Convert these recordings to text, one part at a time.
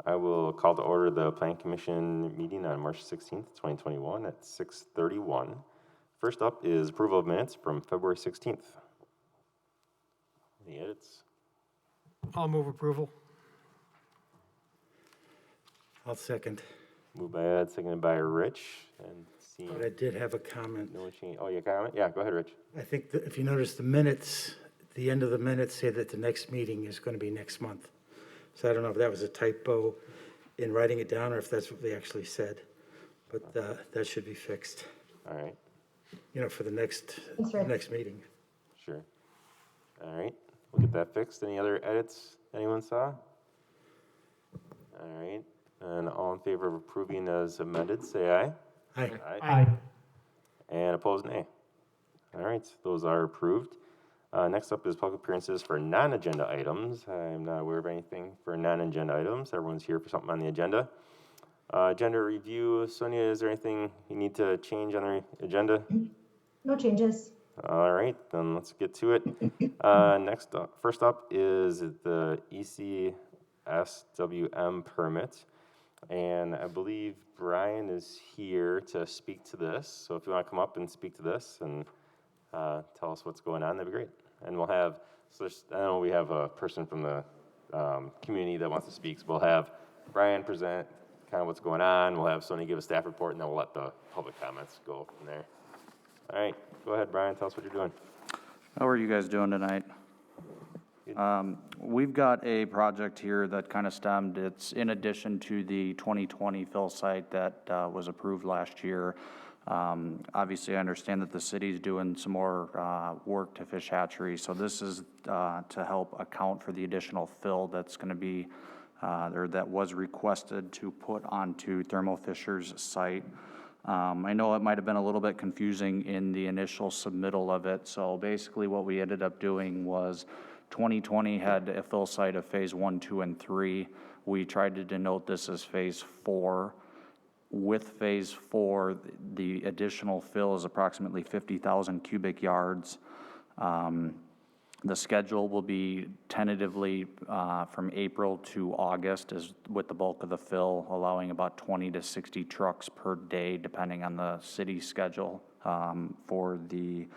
I will call to order the Plan Commission meeting on March 16th, 2021 at 6:31. First up is approval of minutes from February 16th. Any edits? I'll move approval. I'll second. Moved by Ed, seconded by Rich. And seeing But I did have a comment. no change. Oh, you comment? Yeah, go ahead, Rich. I think that if you notice the minutes, the end of the minutes say that the next meeting is going to be next month. So I don't know if that was a typo in writing it down or if that's what they actually said. But that should be fixed, All right, for the next meeting. sure. All right, we'll get that fixed. Any other edits anyone saw? All right, and all in favor of approving as amended, say aye. Aye. Aye. And opposed, nay. All right, those are approved. Next up is public appearances for non-agenda items. I'm not aware of anything for non-agenda items. Everyone's here for something on the agenda. Agenda review, Sonia, is there anything you need to change on the agenda? No changes. All right, then let's get to it. First up is the ECSWM permit. And I believe Brian is here to speak to this. So if you want to come up and speak to this and tell us what's going on, that'd be great. And we'll have, I know we have a person from the community that wants to speak. So we'll have Brian present kind of what's going on. We'll have Sonia give a staff report, and then we'll let the public comments go from there. All right, go ahead, Brian. Tell us what you're doing. How are you guys doing tonight? We've got a project here that kind of stemmed, it's in addition to the 2020 fill site that was approved last year. Obviously, I understand that the city's doing some more work to fish hatchery, so this is to help account for the additional fill that's going to be, or that was requested to put onto Thermo Fisher's site. I know it might have been a little bit confusing in the initial submittal of it, so basically what we ended up doing was 2020 had a fill site of phase 1, 2, and 3. We tried to denote this as phase 4. With phase 4, the additional fill is approximately 50,000 cubic yards. The schedule will be tentatively from April to August is with the bulk of the fill, allowing about 20 to 60 trucks per day, depending on the city schedule for the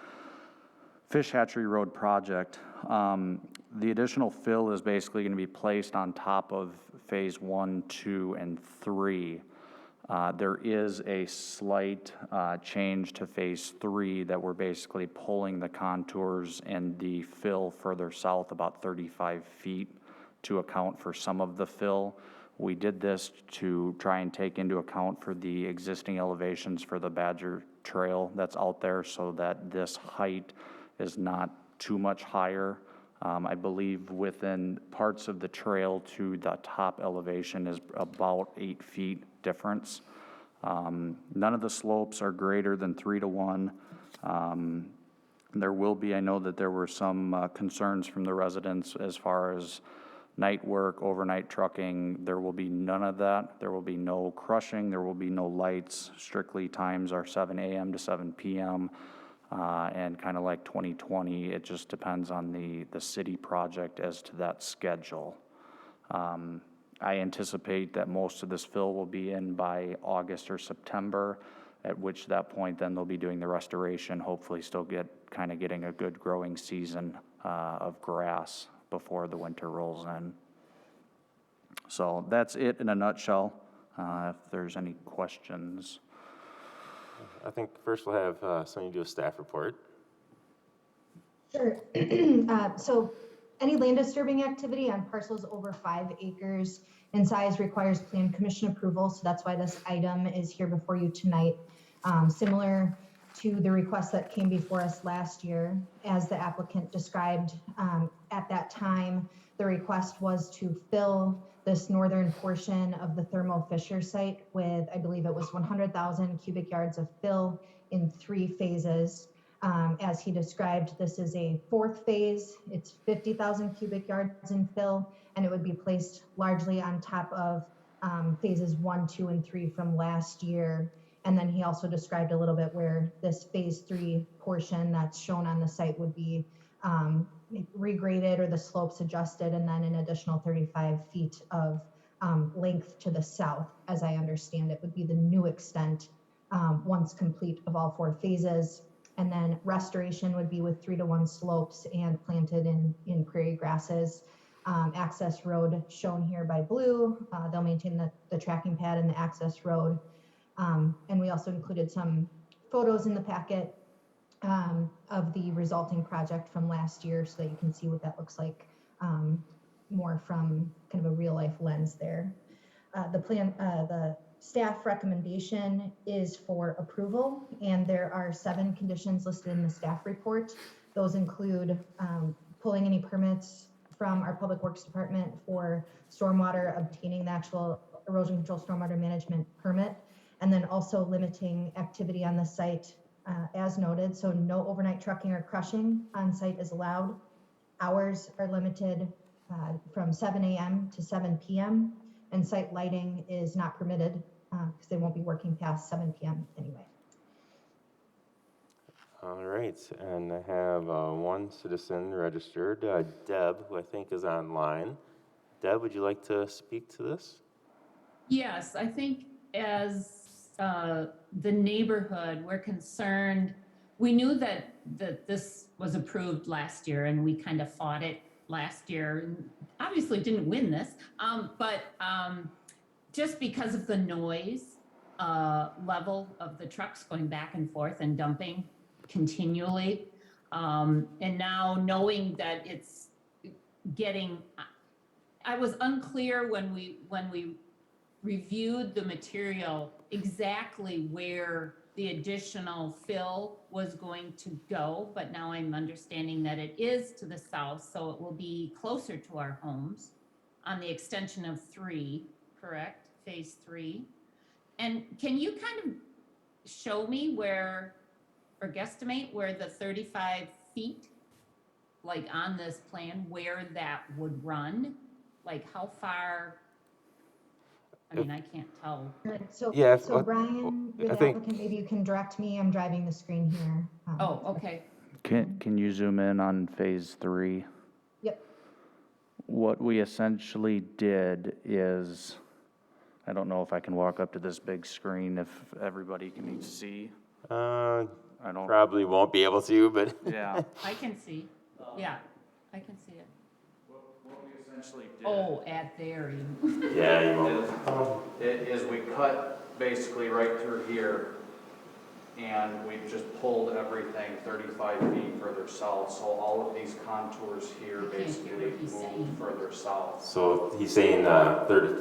Fish Hatchery Road project. The additional fill is basically going to be placed on top of phase 1, 2, and 3. There is a slight change to phase 3 that we're basically pulling the contours and the fill further south about 35 feet to account for some of the fill. We did this to try and take into account for the existing elevations for the Badger Trail that's out there so that this height is not too much higher. I believe within parts of the trail to the top elevation is about 8 feet difference. None of the slopes are greater than 3 to 1. There will be, I know that there were some concerns from the residents as far as night work, overnight trucking. There will be none of that. There will be no crushing. There will be no lights. Strictly times are 7 a.m. to 7 p.m. And kind of like 2020, it just depends on the city project as to that schedule. I anticipate that most of this fill will be in by August or September, at which that point then they'll be doing the restoration, hopefully still getting a good growing season of grass before the winter rolls in. So that's it in a nutshell. If there's any questions. I think first we'll have Sonia do a staff report. Sure. So any land disturbing activity on parcels over 5 acres in size requires Plan Commission approval. So that's why this item is here before you tonight. Similar to the request that came before us last year, as the applicant described at that time, the request was to fill this northern portion of the Thermo Fisher site with, I believe it was 100,000 cubic yards of fill in 3 phases. As he described, this is a 4th phase. It's 50,000 cubic yards in fill, and it would be placed largely on top of phases 1, 2, and 3 from last year. And then he also described a little bit where this phase 3 portion that's shown on the site would be regraded or the slopes adjusted, and then an additional 35 feet of length to the south, as I understand it, would be the new extent once complete of all 4 phases. And then restoration would be with 3-to-1 slopes and planted in prairie grasses. Access road shown here by blue. They'll maintain the tracking pad and the access road. And we also included some photos in the packet of the resulting project from last year so that you can see what that looks like more from kind of a real life lens there. The staff recommendation is for approval, and there are 7 conditions listed in the staff report. Those include pulling any permits from our Public Works Department for stormwater, obtaining the actual erosion control stormwater management permit, and then also limiting activity on the site as noted. So no overnight trucking or crushing on site is allowed. Hours are limited from 7 a.m. to 7 p.m. and site lighting is not permitted because they won't be working past 7 p.m. anyway. All right, and I have one citizen registered, Deb, who I think is online. Deb, would you like to speak to this? Yes, I think as the neighborhood, we're concerned. We knew that this was approved last year, and we kind of fought it last year. Obviously, didn't win this, but just because of the noise level of the trucks going back and forth and dumping continually, and now knowing that it's getting, I was unclear when we reviewed the material exactly where the additional fill was going to go, but now I'm understanding that it is to the south, so it will be closer to our homes on the extension of 3, correct? Phase 3. And can you kind of show me where, or guesstimate where the 35 feet, like on this plan, where that would run? Like how far? I mean, I can't tell. So, Yeah, so Brian, you're I the think- applicant, maybe you can direct me. I'm driving the screen here. Oh, okay. Can you zoom in on phase 3? Yep. What we essentially did is, I don't know if I can walk up to this big screen if everybody can see. I don't, Probably won't be able to, but yeah. I can see. Yeah, I can see it. What we essentially did. Oh, at there. yeah, you won't. Is we cut basically right through here, and we've just pulled everything 35 feet further south, so all of these contours here I can't hear basically what he's moved saying. further south. So he's saying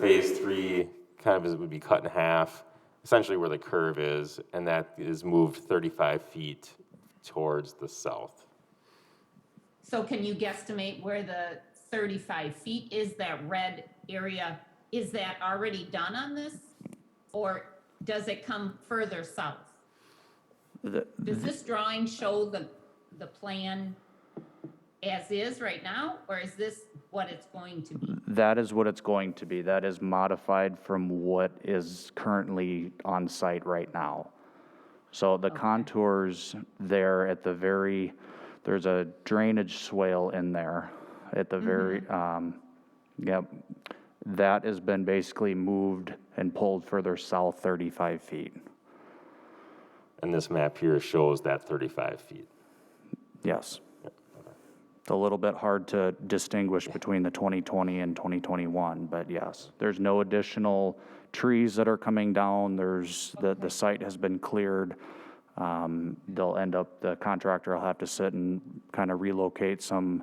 phase 3 kind of would be cut in half, essentially where the curve is, and that is moved 35 feet towards the south. So can you guesstimate where the 35 feet is, that red area? Is that already done on this? Or does it come further south? Does this drawing show the plan as is right now? Or is this what it's going to be? That is what it's going to be. That is modified from what is currently on site right now. So the contours there at the very, there's a drainage swale in there at the very, yep. That has been basically moved and pulled further south 35 feet. And this map here shows that 35 feet. Yes. It's a little bit hard to distinguish between the 2020 and 2021, but yes. There's no additional trees that are coming down. There's, the site has been cleared. They'll end up, the contractor will have to sit and kind of relocate some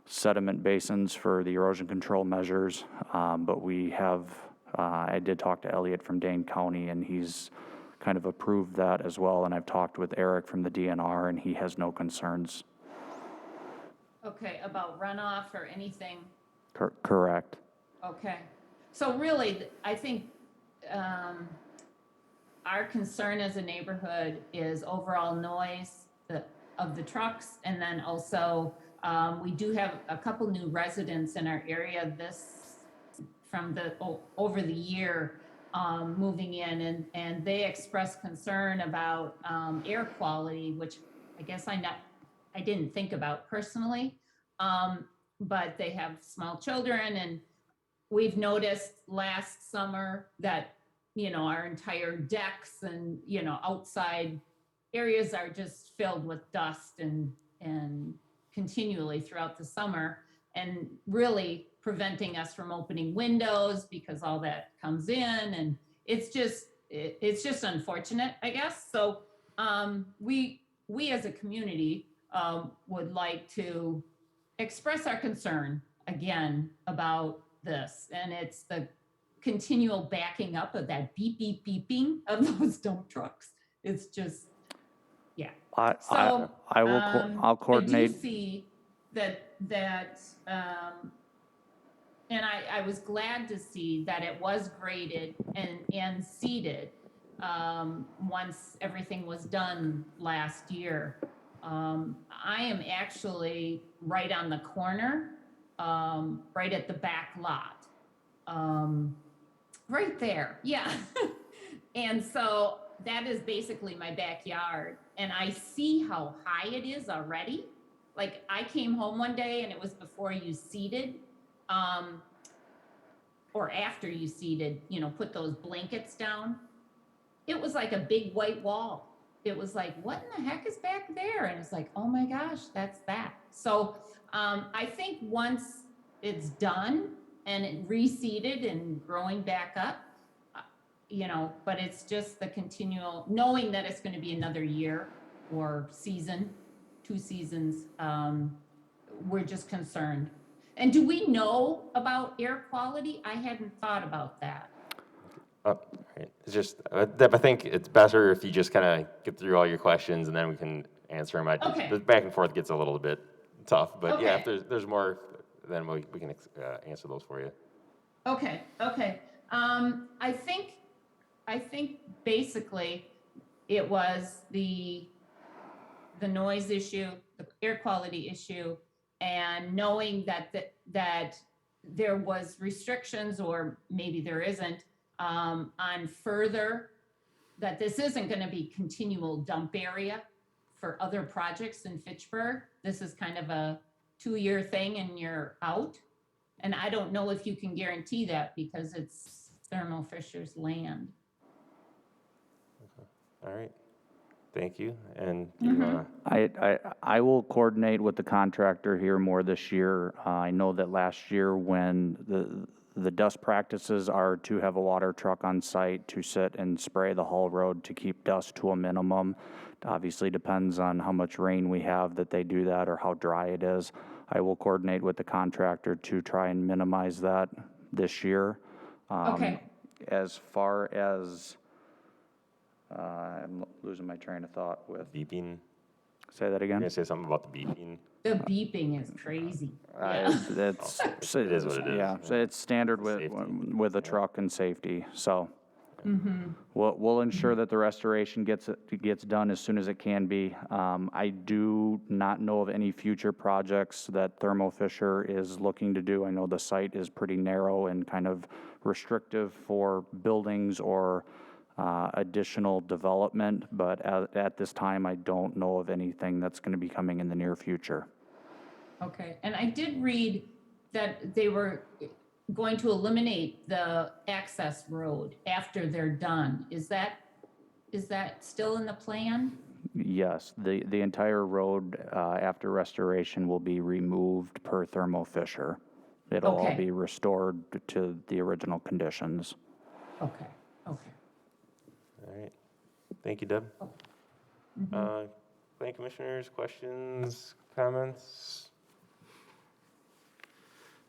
sediment basins for the erosion control measures. But we have, I did talk to Elliot from Dane County, and he's kind of approved that as well. And I've talked with Eric from the DNR, and he has no concerns. Okay, about runoff or anything? Correct. Okay. So really, I think our concern as a neighborhood is overall noise of the trucks. And then also, we do have a couple new residents in our area over the year moving in, and they expressed concern about air quality, which I guess I didn't think about personally, but they have small children, and we've noticed last summer that, our entire decks and, outside areas are just filled with dust and continually throughout the summer, and really preventing us from opening windows because all that comes in, and it's just unfortunate, I guess. So we as a community would like to express our concern again about this, and it's the continual backing up of that beep beep beeping of those dump trucks. It's just, yeah. So I'll coordinate. I do see that and I was glad to see that it was graded and seeded once everything was done last year. I am actually right on the corner, right at the back lot. Right there, yeah. And so that is basically my backyard. And I see how high it is already. Like, I came home one day and it was before you seeded, or after you seeded, put those blankets down. It was like a big white wall. It was like, what in the heck is back there? And it's like, oh my gosh, that's that. So I think once it's done and it reseeded and growing back up, but it's just the continual, knowing that it's going to be another year or season, 2 seasons, we're just concerned. And do we know about air quality? I hadn't thought about that. Right. It's just, Deb, I think it's better if you just kind of get through all your questions and then we can answer them. Okay. The back and forth gets a little bit tough, but yeah, Okay. if there's more, then we can answer those for you. Okay. I think basically it was the noise issue, the air quality issue, and knowing that there was restrictions, or maybe there isn't, on further, that this isn't going to be continual dump area for other projects in Fitchburg. This is kind of a 2-year thing and you're out. And I don't know if you can guarantee that because it's Thermo Fisher's land. All right. Thank you. And do you want to? I will coordinate with the contractor here more this year. I know that last year when the dust practices are to have a water truck on site to sit and spray the Hall Road to keep dust to a minimum. It obviously depends on how much rain we have that they do that or how dry it is. I will coordinate with the contractor to try and minimize that this year. Okay. As far as, I'm losing my train of thought with, Beeping. say that You're again? gonna say something about the beeping? The beeping is crazy. Yeah. That's, It is what it is. yeah, so it's standard Safety. with a truck and safety, so. Mm-hmm. We'll ensure that the restoration gets done as soon as it can be. I do not know of any future projects that Thermo Fisher is looking to do. I know the site is pretty narrow and kind of restrictive for buildings or additional development, but at this time, I don't know of anything that's going to be coming in the near future. Okay, and I did read that they were going to eliminate the access road after they're done. Is that still in the plan? Yes, the entire road after restoration will be removed per Thermo Fisher. It'll all Okay. be restored to the original conditions. Okay. All right. Thank you, Deb. Planning commissioners, questions, comments?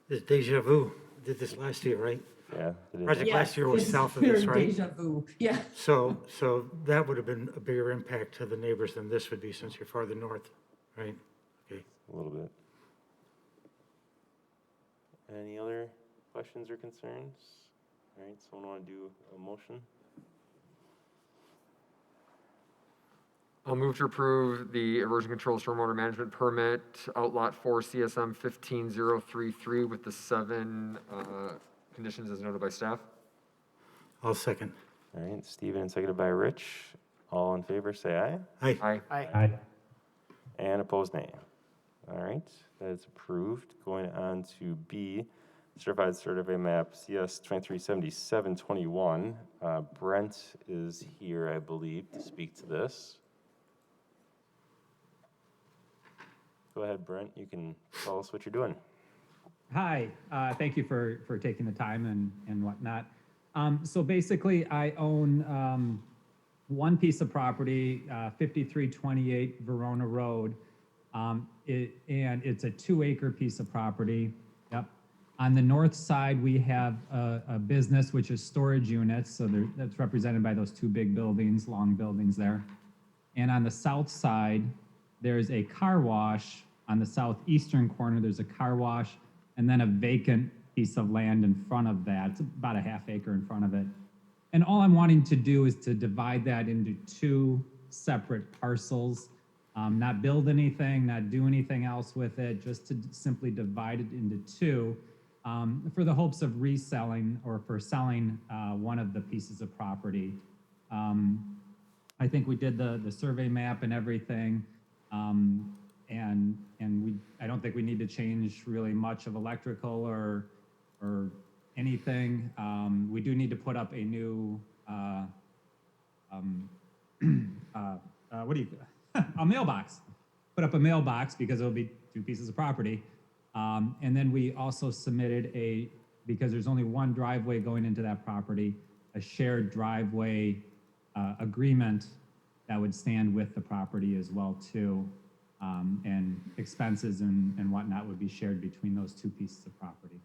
This deja vu, did this last year, right? Yeah. it is. Project last year was it's south of this, very right? Deja vu, yeah. So that would have been a bigger impact to the neighbors than this would be since you're farther north, right? Okay. A little bit. Any other questions or concerns? All right, someone want to do a motion? I'll move to approve the erosion control stormwater management permit, outlot 4 CSM 15033 with the 7 conditions as noted by staff. I'll second. All right, Stephen, seconded by Rich. All in favor, say aye. Aye. Aye. And opposed, nay. All right, that is approved. Going on to B, certified survey map CS 237721. Brent is here, I believe, to speak to this. Go ahead, Brent. You can tell us what you're doing. Hi, thank you for taking the time and whatnot. So basically, I own one piece of property, 5328 Verona Road, and it's a 2-acre piece of property. Yep. On the north side, we have a business which is storage units, so that's represented by those 2 big buildings, long buildings there. And on the south side, there's a car wash. On the southeastern corner, there's a car wash, and then a vacant piece of land in front of that. It's about a ½ acre in front of it. And all I'm wanting to do is to divide that into 2 separate parcels, not build anything, not do anything else with it, just to simply divide it into 2 for the hopes of reselling or for selling one of the pieces of property. I think we did the survey map and everything. And I don't think we need to change really much of electrical or anything. We do need to put up a new, a mailbox. Put up a mailbox because it'll be 2 pieces of property. And then we also submitted because there's only one driveway going into that property, a shared driveway agreement that would stand with the property as well too. And expenses and whatnot would be shared between those 2 pieces of property.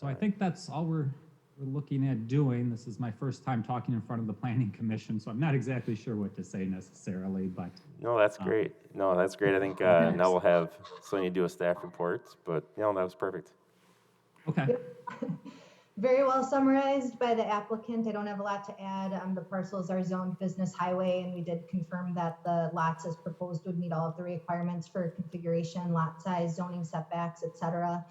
So I think that's all we're looking at doing. This is my first time talking in front of the Planning Commission, so I'm not exactly sure what to say necessarily, but. No, that's great. No, that's great. I think now we'll have Sonia do a staff report, but that was perfect. Okay. Very well summarized by the applicant. I don't have a lot to add. The parcels are zoned business highway, and we did confirm that the lots as proposed would meet all of the requirements for configuration, lot size, zoning setbacks, etc.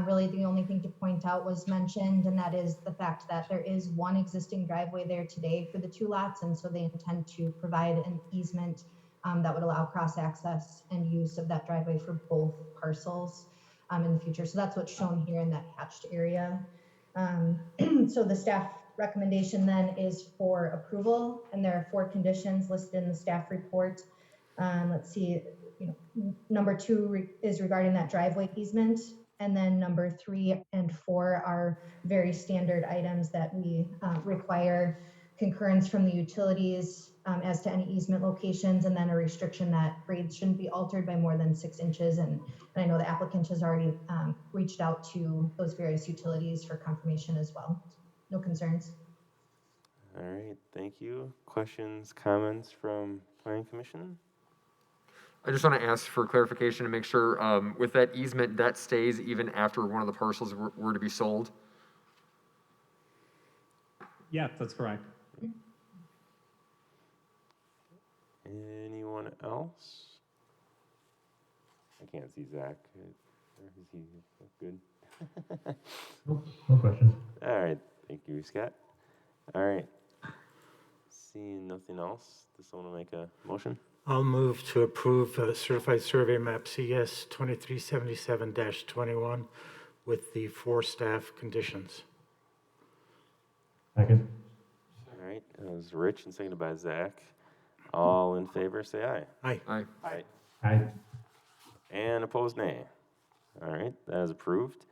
Really, the only thing to point out was mentioned, and that is the fact that there is one existing driveway there today for the 2 lots, and so they intend to provide an easement that would allow cross-access and use of that driveway for both parcels in the future. So that's what's shown here in that hatched area. So the staff recommendation then is for approval, and there are 4 conditions listed in the staff report. Let's see, number 2 is regarding that driveway easement, and then number 3 and 4 are very standard items that we require concurrence from the utilities as to any easement locations, and then a restriction that grades shouldn't be altered by more than 6 inches. And I know the applicant has already reached out to those various utilities for confirmation as well. No concerns. All right, thank you. Questions, comments from Planning Commission? I just want to ask for clarification to make sure, with that easement, that stays even after one of the parcels were to be sold? Yeah, that's correct. Anyone else? I can't see Zach. Or is he good? No questions. All right, thank you, Scott. All right. Seeing nothing else, does someone make a motion? I'll move to approve certified survey map CS 2377-21 with the 4 staff conditions. Second. All right, that was Rich and seconded by Zach. All in favor, say aye. Aye. Aye. Aye. Aye. And opposed, nay. All right, that is approved.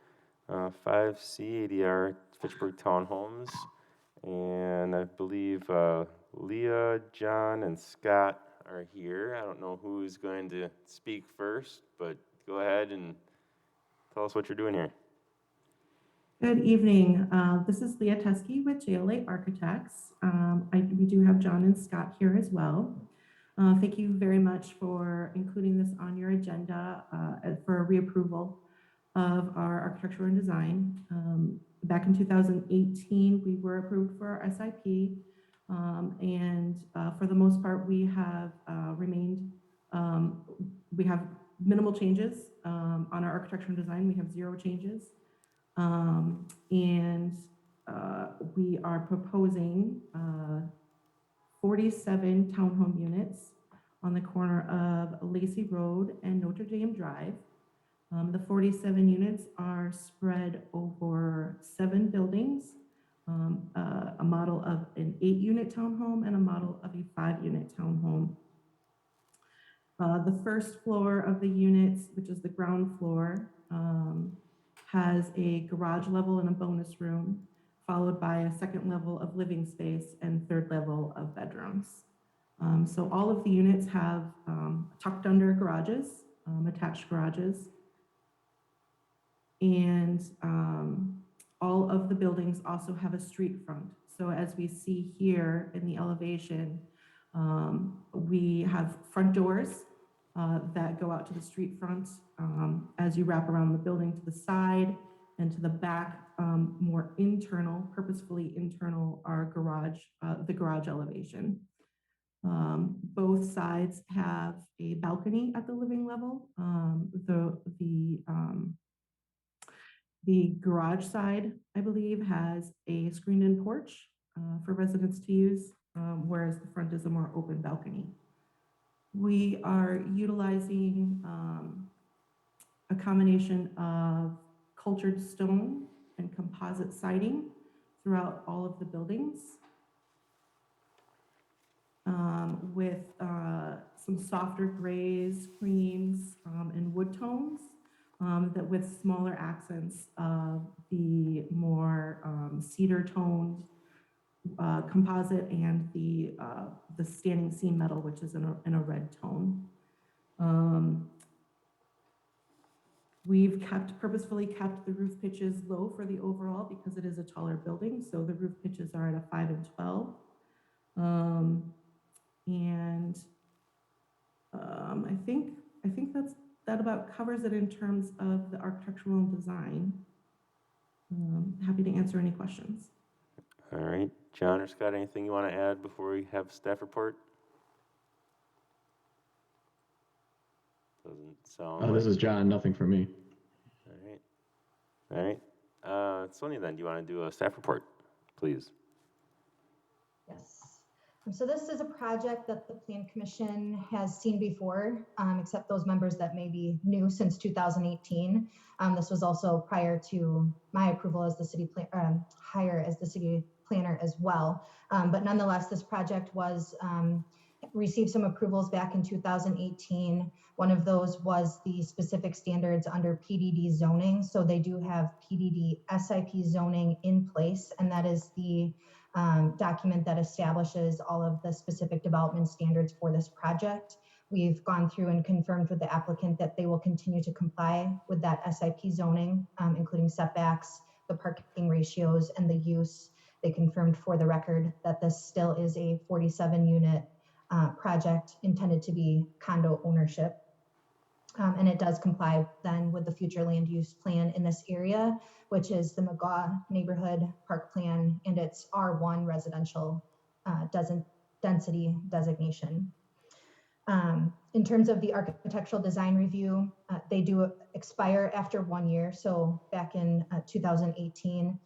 5C, ADR Fitchburg Townhomes. And I believe Leah, John, and Scott are here. I don't know who's going to speak first, but go ahead and tell us what you're doing here. Good evening. This is Leah Teskey with JLA Architects. We do have John and Scott here as well. Thank you very much for including this on your agenda for reapproval of our architecture and design. Back in 2018, we were approved for our SIP, and for the most part, we have remained, we have minimal changes on our architecture and design. We have 0 changes. We are proposing 47 townhome units on the corner of Lacey Road and Notre Dame Drive. The 47 units are spread over 7 buildings, a model of an 8-unit townhome and a model of a 5-unit townhome. The first floor of the units, which is the ground floor, has a garage level and a bonus room, followed by a second level of living space and third level of bedrooms. So all of the units have tucked under garages, attached garages. And all of the buildings also have a street front. So as we see here in the elevation, we have front doors that go out to the street front. As you wrap around the building to the side and to the back, more internal, purposefully internal, are the garage elevation. Both sides have a balcony at the living level. The garage side, I believe, has a screened-in porch for residents to use, whereas the front is a more open balcony. We are utilizing a combination of cultured stone and composite siding throughout all of the buildings, with some softer grays, creams, and wood tones, that with smaller accents of the more cedar toned composite and the standing seam metal, which is in a red tone. We've purposefully kept the roof pitches low for the overall because it is a taller building. So the roof pitches are at a 5 and 12. I think that about covers it in terms of the architectural design. Happy to answer any questions. All right, John or Scott, anything you want to add before we have staff report? Doesn't sound This like. is John, nothing for me. All right. Sonia, then, do you want to do a staff report, please? Yes. So this is a project that the Plan Commission has seen before, except those members that may be new since 2018. This was also prior to my approval as the city hire as the city planner as well. But nonetheless, this project was received some approvals back in 2018. One of those was the specific standards under PDD zoning. So they do have PDD SIP zoning in place, and that is the document that establishes all of the specific development standards for this project. We've gone through and confirmed with the applicant that they will continue to comply with that SIP zoning, including setbacks, the parking ratios, and the use. They confirmed for the record that this still is a 47-unit project intended to be condo ownership. And it does comply then with the future land use plan in this area, which is the McGaw Neighborhood Park Plan, and its R1 residential density designation. In terms of the architectural design review, they do expire after 1 year. So back in 2018,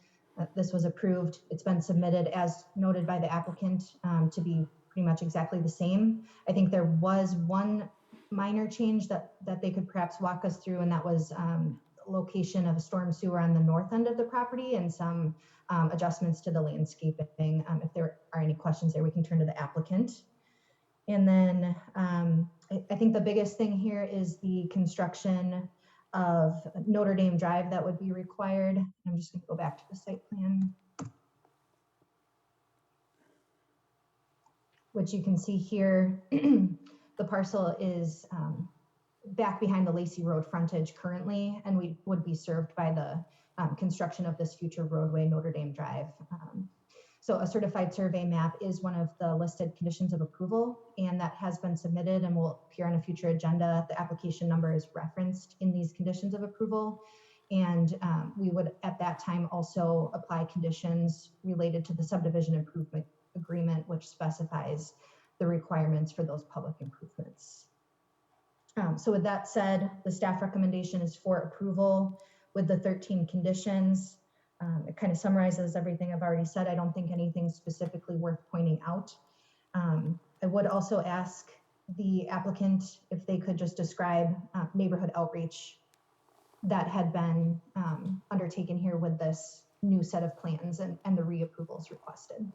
this was approved. It's been submitted as noted by the applicant to be pretty much exactly the same. I think there was one minor change that they could perhaps walk us through, and that was location of a storm sewer on the north end of the property and some adjustments to the landscaping. If there are any questions there, we can turn to the applicant. And then I think the biggest thing here is the construction of Notre Dame Drive that would be required. I'm just going to go back to the site plan, which you can see here. The parcel is back behind the Lacey Road frontage currently, and we would be served by the construction of this future roadway, Notre Dame Drive. So a certified survey map is one of the listed conditions of approval, and that has been submitted and will appear on a future agenda. The application number is referenced in these conditions of approval. And we would at that time also apply conditions related to the subdivision improvement agreement, which specifies the requirements for those public improvements. So with that said, the staff recommendation is for approval with the 13 conditions. It kind of summarizes everything I've already said. I don't think anything specifically worth pointing out. I would also ask the applicant if they could just describe neighborhood outreach that had been undertaken here with this new set of plans and the reapprovals requested.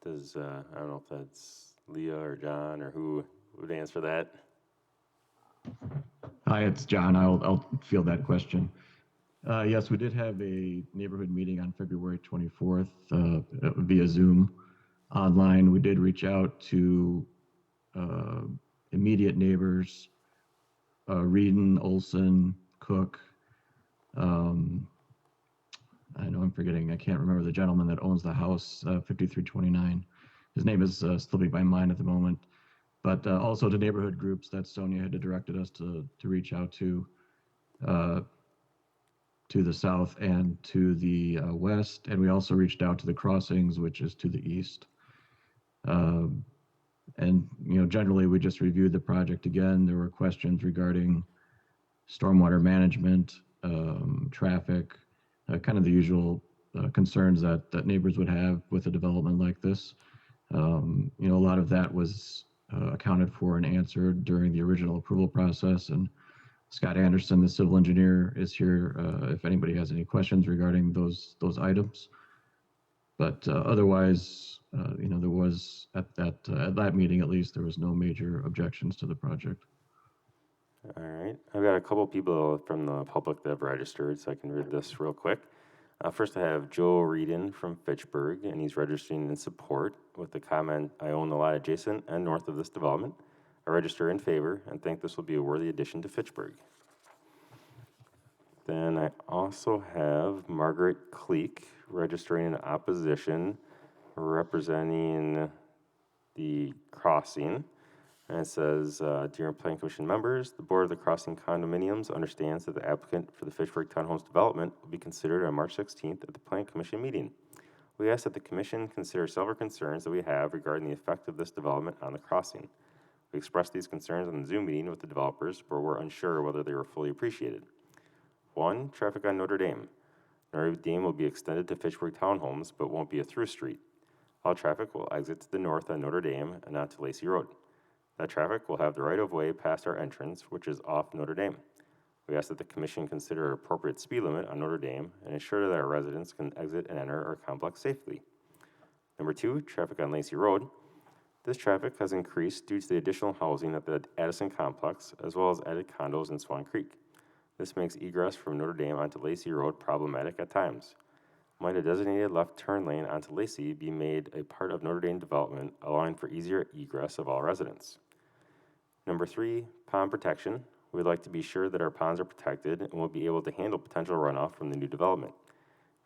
Does, I don't know if that's Leah or John or who would answer that. Hi, it's John. I'll field that question. Yes, we did have a neighborhood meeting on February 24th via Zoom online. We did reach out to immediate neighbors, Reedon, Olson, Cook. I know I'm forgetting, I can't remember the gentleman that owns the house, 5329. His name is slipping my mind at the moment. But also to neighborhood groups that Sonia had directed us to reach out to the south and to the west. And we also reached out to the crossings, which is to the east. And, generally we just reviewed the project again. There were questions regarding stormwater management, traffic, kind of the usual concerns that neighbors would have with a development like this. A lot of that was accounted for and answered during the original approval process. And Scott Anderson, the civil engineer, is here if anybody has any questions regarding those items. But otherwise, there was at that meeting, at least, there was no major objections to the project. All right, I've got a couple people from the public that have registered, so I can read this real quick. First, I have Joe Reedon from Fitchburg, and he's registering in support with the comment, "I own the lot adjacent and north of this development. I register in favor and think this will be a worthy addition to Fitchburg." Then I also have Margaret Cleek registering in opposition, representing the crossing. And it says, "Dear Planning Commission members, the Board of the Crossing Condominiums understands that the applicant for the Fitchburg Townhomes development will be considered on March 16th at the Planning Commission meeting. We ask that the Commission consider several concerns that we have regarding the effect of this development on the crossing. We expressed these concerns on the Zoom meeting with the developers, but were unsure whether they were fully appreciated. 1, traffic on Notre Dame. Notre Dame will be extended to Fitchburg Townhomes, but won't be a through street. All traffic will exit to the north on Notre Dame and not to Lacey Road. That traffic will have the right-of-way past our entrance, which is off Notre Dame. We ask that the Commission consider an appropriate speed limit on Notre Dame and ensure that our residents can exit and enter our complex safely. Number 2, traffic on Lacey Road. This traffic has increased due to the additional housing at the Addison complex, as well as added condos in Swan Creek. This makes egress from Notre Dame onto Lacey Road problematic at times. Might a designated left turn lane onto Lacey be made a part of Notre Dame development, allowing for easier egress of all residents? Number 3, pond protection. We'd like to be sure that our ponds are protected and will be able to handle potential runoff from the new development.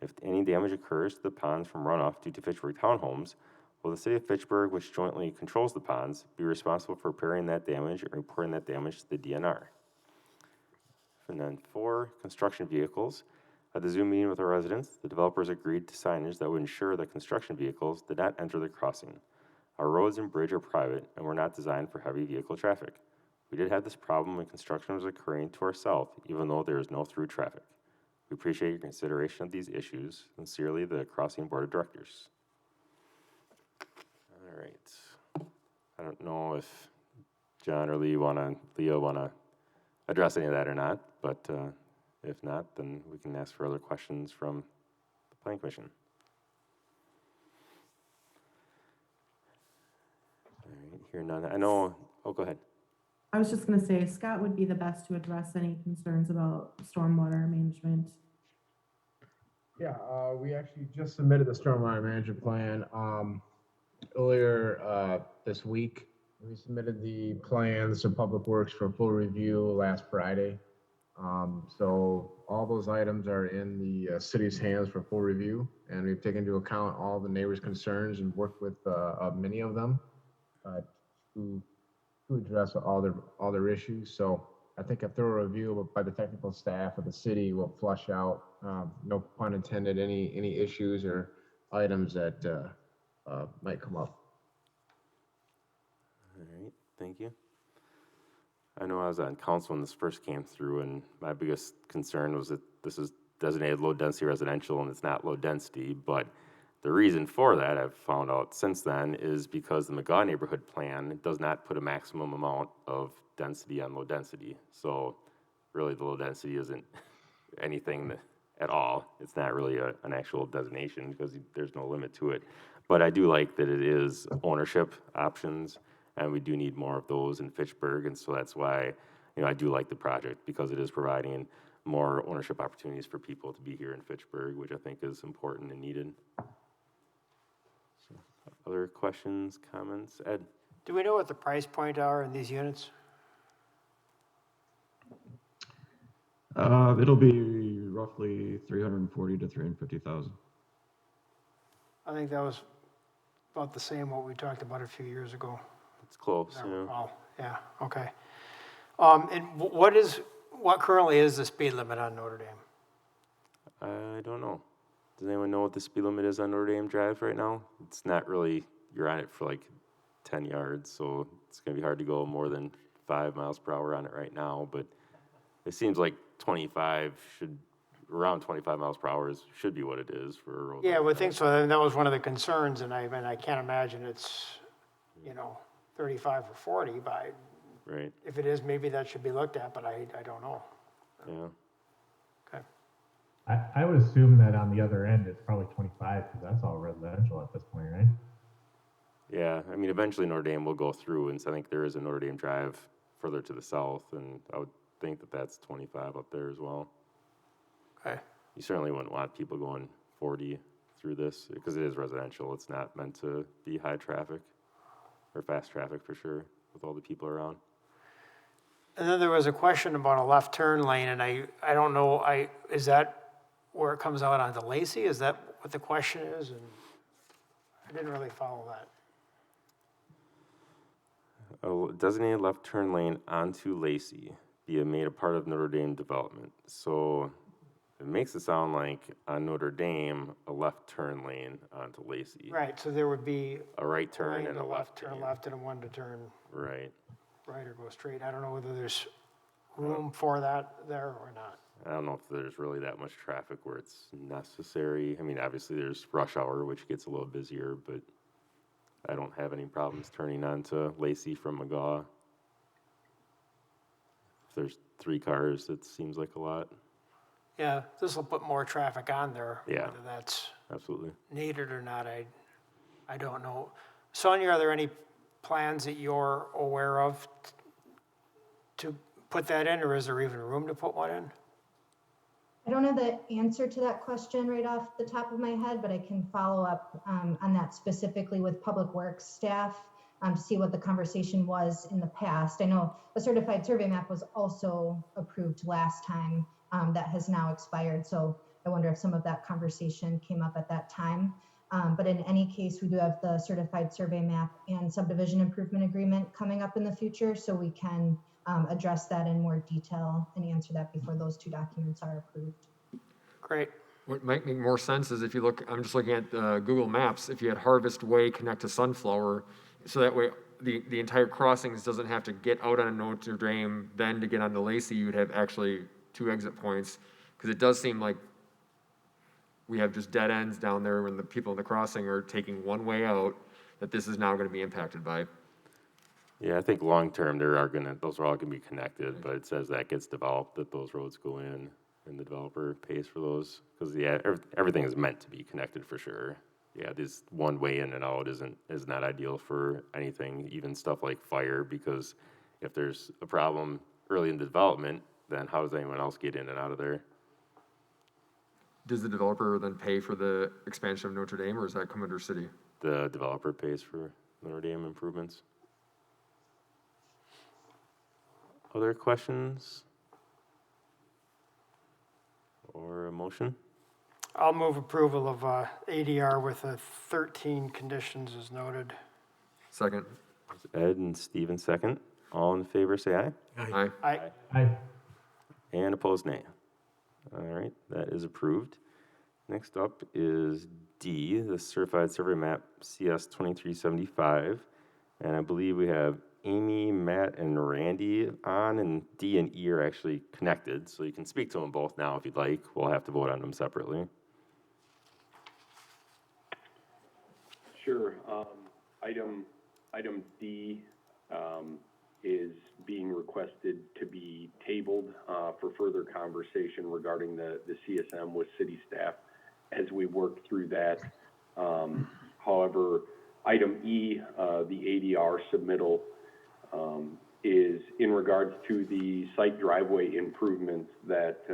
If any damage occurs to the ponds from runoff due to Fitchburg Townhomes, will the City of Fitchburg, which jointly controls the ponds, be responsible for repairing that damage and reporting that damage to the DNR? And then 4, construction vehicles. At the Zoom meeting with our residents, the developers agreed to signage that would ensure that construction vehicles did not enter the crossing. Our roads and bridge are private and were not designed for heavy vehicle traffic. We did have this problem when construction was occurring to our south, even though there is no through traffic. We appreciate your consideration of these issues. Sincerely, the Crossing Board of Directors." All right. I don't know if John or Leo want to address any of that or not, but if not, then we can ask for other questions from the Planning Commission. Hear none. I know. Oh, go ahead. I was just going to say Scott would be the best to address any concerns about stormwater management. Yeah, we actually just submitted the stormwater management plan earlier this week. We submitted the plans to Public Works for full review last Friday. So all those items are in the city's hands for full review, and we've taken into account all the neighbors' concerns and worked with many of them to address all their issues. So I think a thorough review by the technical staff of the city will flush out, no pun intended, any issues or items that might come up. All right, thank you. I know I was on council when this first came through, and my biggest concern was that this is designated low-density residential, and it's not low-density, but the reason for that, I've found out since then, is because the McGaw neighborhood plan does not put a maximum amount of density on low density. So really the low density isn't anything at all. It's not really an actual designation because there's no limit to it. But I do like that it is ownership options, and we do need more of those in Fitchburg. And so that's why, I do like the project, because it is providing more ownership opportunities for people to be here in Fitchburg, which I think is important and needed. So, other questions, comments? Ed? Do we know what the price point are in these units? It'll be roughly 340 to 350,000. I think that was about the same what we talked about a few years ago. It's close, I yeah. recall. Yeah, okay. And what currently is the speed limit on Notre Dame? I don't know. Does anyone know what the speed limit is on Notre Dame Drive right now? It's not really, you're on it for like 10 yards, so it's gonna be hard to go more than 5 miles per hour on it right now, but it seems like around 25 miles per hour should be what it is for a road. Yeah, I like would that. think so. And that was one of the concerns, and I can't imagine it's, 35 or 40, but Right, if it is, maybe that should be looked at, but I don't know. yeah. Okay. I would assume that on the other end, it's probably 25, because that's all residential at this point, right? Yeah, I mean, eventually Notre Dame will go through, and so I think there is a Notre Dame Drive further to the south, and I would think that that's 25 up there as well. Okay. You certainly wouldn't want people going 40 through this, because it is residential. It's not meant to be high traffic, or fast traffic for sure, with all the people around. And then there was a question about a left turn lane, and I don't know, is that where it comes out onto Lacey? Is that what the question is? And I didn't really follow that. A designated left turn lane onto Lacey be made a part of Notre Dame development. So it makes it sound like on Notre Dame, a left turn lane onto Lacey. Right, so there would be A right turn lane and a to left turn turn. left and one to turn Right. right or go straight. I don't know whether there's room for that there or not. I don't know if there's really that much traffic where it's necessary. I mean, obviously there's rush hour, which gets a little busier, but I don't have any problems turning onto Lacey from McGaw. If there's 3 cars, it seems like a lot. Yeah, this will put more traffic on there. Yeah. Whether that's Absolutely. needed or not, I don't know. Sonia, are there any plans that you're aware of to put that in, or is there even room to put one in? I don't know the answer to that question right off the top of my head, but I can follow up on that specifically with Public Works staff to see what the conversation was in the past. I know a certified survey map was also approved last time that has now expired. So I wonder if some of that conversation came up at that time. But in any case, we do have the certified survey map and subdivision improvement agreement coming up in the future, so we can address that in more detail and answer that before those 2 documents are approved. Great. What might make more sense is if you look, I'm just looking at Google Maps, if you had Harvest Way connect to Sunflower, so that way the entire crossings doesn't have to get out on Notre Dame, then to get onto Lacey, you would have actually 2 exit points, because it does seem like we have just dead ends down there when the people in the crossing are taking one way out that this is now going to be impacted by. Yeah, I think long-term, those are all gonna be connected, but it says that gets developed, that those roads go in, and the developer pays for those, because, yeah, everything is meant to be connected for sure. Yeah, this one way in and out is not ideal for anything, even stuff like fire, because if there's a problem early in the development, then how does anyone else get in and out of there? Does the developer then pay for the expansion of Notre Dame, or does that come under city? The developer pays for Notre Dame improvements. Other questions? Or a motion? I'll move approval of ADR with the 13 conditions as noted. Second. Ed and Steven second. All in favor, say aye. Aye. Aye. And opposed, nay. All right, that is approved. Next up is D, the Certified Survey Map CS 2375. And I believe we have Amy, Matt, and Randy on, and D and E are actually connected, so you can speak to them both now if you'd like. We'll have to vote on them separately. Sure. Item D is being requested to be tabled for further conversation regarding the CSM with city staff as we work through that. However, item E, the ADR submittal, is in regards to the site driveway improvements that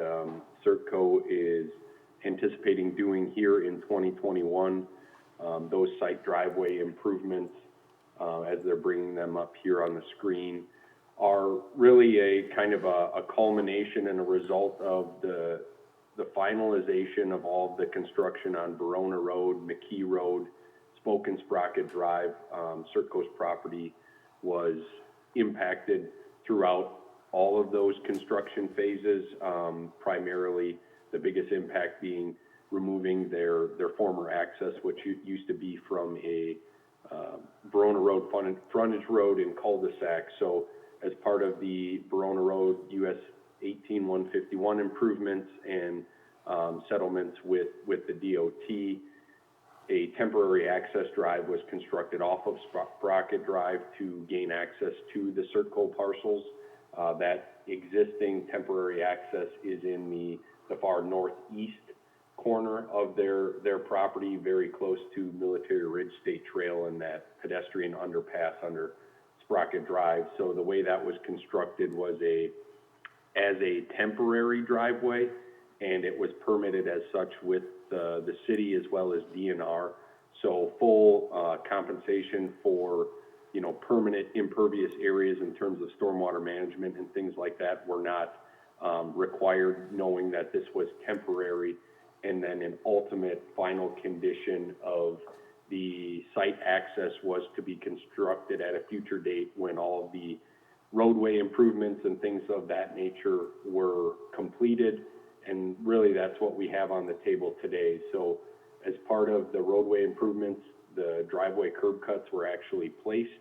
CERTCO is anticipating doing here in 2021. Those site driveway improvements, as they're bringing them up here on the screen, are really a kind of a culmination and a result of the finalization of all of the construction on Verona Road, McKee Road, Spoke and Sprocket Drive. CERTCO's property was impacted throughout all of those construction phases, primarily the biggest impact being removing their former access, which used to be from a Verona Road frontage road and cul-de-sac. So as part of the Verona Road US 18151 improvements and settlements with the DOT, a temporary access drive was constructed off of Sprocket Drive to gain access to the CERTCO parcels. That existing temporary access is in the far northeast corner of their property, very close to Military Ridge State Trail and that pedestrian underpass under Sprocket Drive. So the way that was constructed was as a temporary driveway, and it was permitted as such with the city as well as DNR. So full compensation for, you know, permanent impervious areas in terms of stormwater management and things like that were not required, knowing that this was temporary. And then an ultimate final condition of the site access was to be constructed at a future date when all of the roadway improvements and things of that nature were completed. And really that's what we have on the table today. So as part of the roadway improvements, the driveway curb cuts were actually placed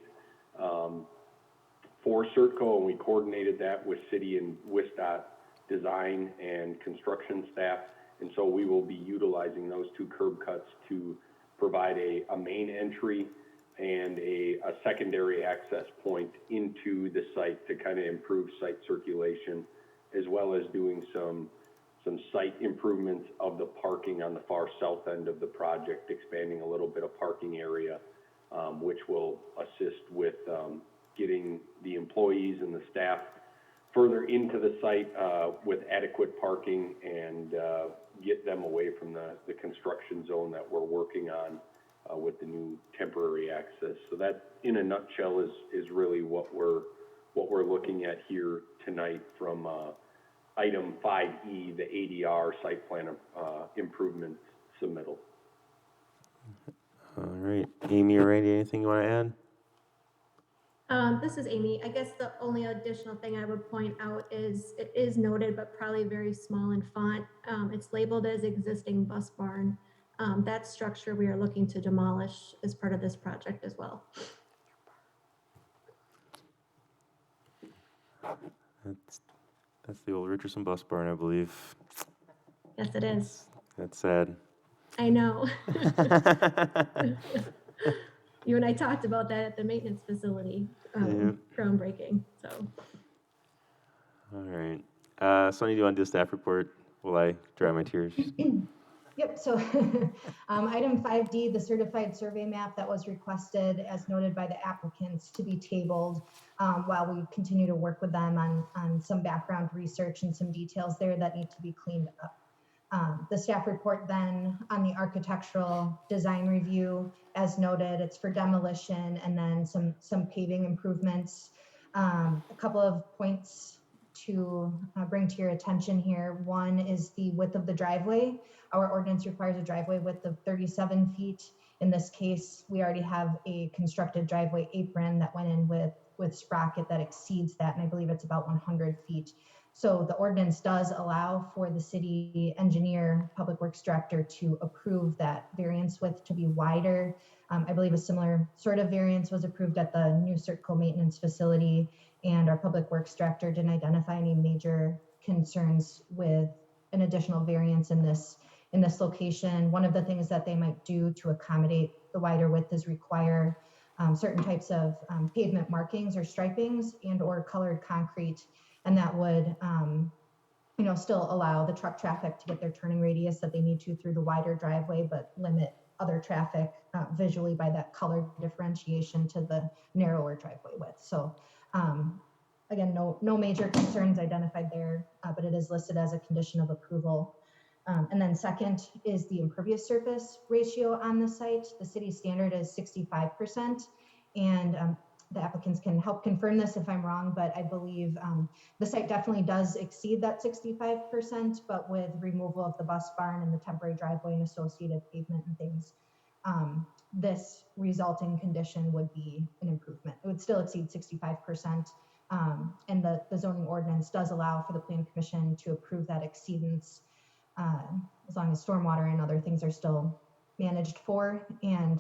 for CERTCO, and we coordinated that with city and WISDOT design and construction staff. And so we will be utilizing those two curb cuts to provide a main entry and a secondary access point into the site to kind of improve site circulation, as well as doing some site improvements of the parking on the far south end of the project, expanding a little bit of parking area, which will assist with getting the employees and the staff further into the site with adequate parking and get them away from the construction zone that we're working on with the new temporary access. So that, in a nutshell, is really what we're looking at here tonight from item 5E, the ADR site plan improvement submittal. All right, Amy or Randy, anything you want to add? This is Amy. I guess the only additional thing I would point out is it is noted, but probably very small in font. It's labeled as existing bus barn. That structure we are looking to demolish as part of this project as well. That's the old Richardson bus barn, I believe. Yes, it is. That's sad. I know. You and I talked about that at the maintenance facility, groundbreaking, so. All right. So I need to do staff report while I dry my tears. Yep, so item 5D, the certified survey map that was requested as noted by the applicants to be tabled while we continue to work with them on some background research and some details there that need to be cleaned up. The staff report then on the architectural design review, as noted, it's for demolition and then some paving improvements. A couple of points to bring to your attention here. One is the width of the driveway. Our ordinance requires a driveway width of 37 feet. In this case, we already have a constructed driveway apron that went in with sprocket that exceeds that, and I believe it's about 100 feet. So the ordinance does allow for the city engineer, public works director to approve that variance width to be wider. I believe a similar sort of variance was approved at the new CERTCO maintenance facility, and our public works director didn't identify any major concerns with an additional variance in this in this location. One of the things that they might do to accommodate the wider width is require certain types of pavement markings or stripings and or colored concrete, and that would still allow the truck traffic to get their turning radius that they need to through the wider driveway, but limit other traffic visually by that color differentiation to the narrower driveway width. So again, no major concerns identified there, but it is listed as a condition of approval. And then second is the impervious surface ratio on the site. The city standard is 65%, and the applicants can help confirm this if I'm wrong, but I believe the site definitely does exceed that 65%, but with removal of the bus barn and the temporary driveway and associated pavement and things, this resulting condition would be an improvement. It would still exceed 65%, and the zoning ordinance does allow for the Plan Commission to approve that exceedance as long as stormwater and other things are still managed for, and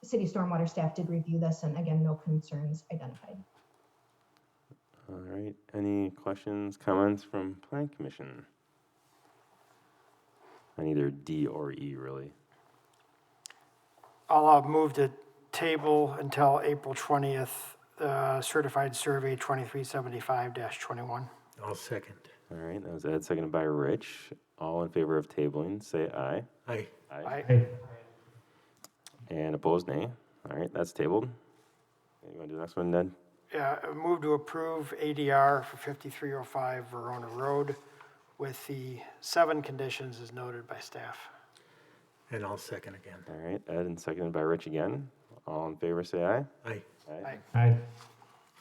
city stormwater staff did review this, and again, no concerns identified. All right, any questions, comments from Plan Commission? On either D or E, really. I'll move to table until April 20th, certified survey 2375-21. I'll second. All right, that was Ed, seconded by Rich. All in favor of tabling, say aye. Aye. Aye. And opposed, nay. All right, that's tabled. You want to do the next one, Ned? Yeah, I move to approve ADR for 5305 Verona Road with the 7 conditions as noted by staff. And I'll second again. All right, Ed, and seconded by Rich again. All in favor, say aye. Aye. Aye. Aye.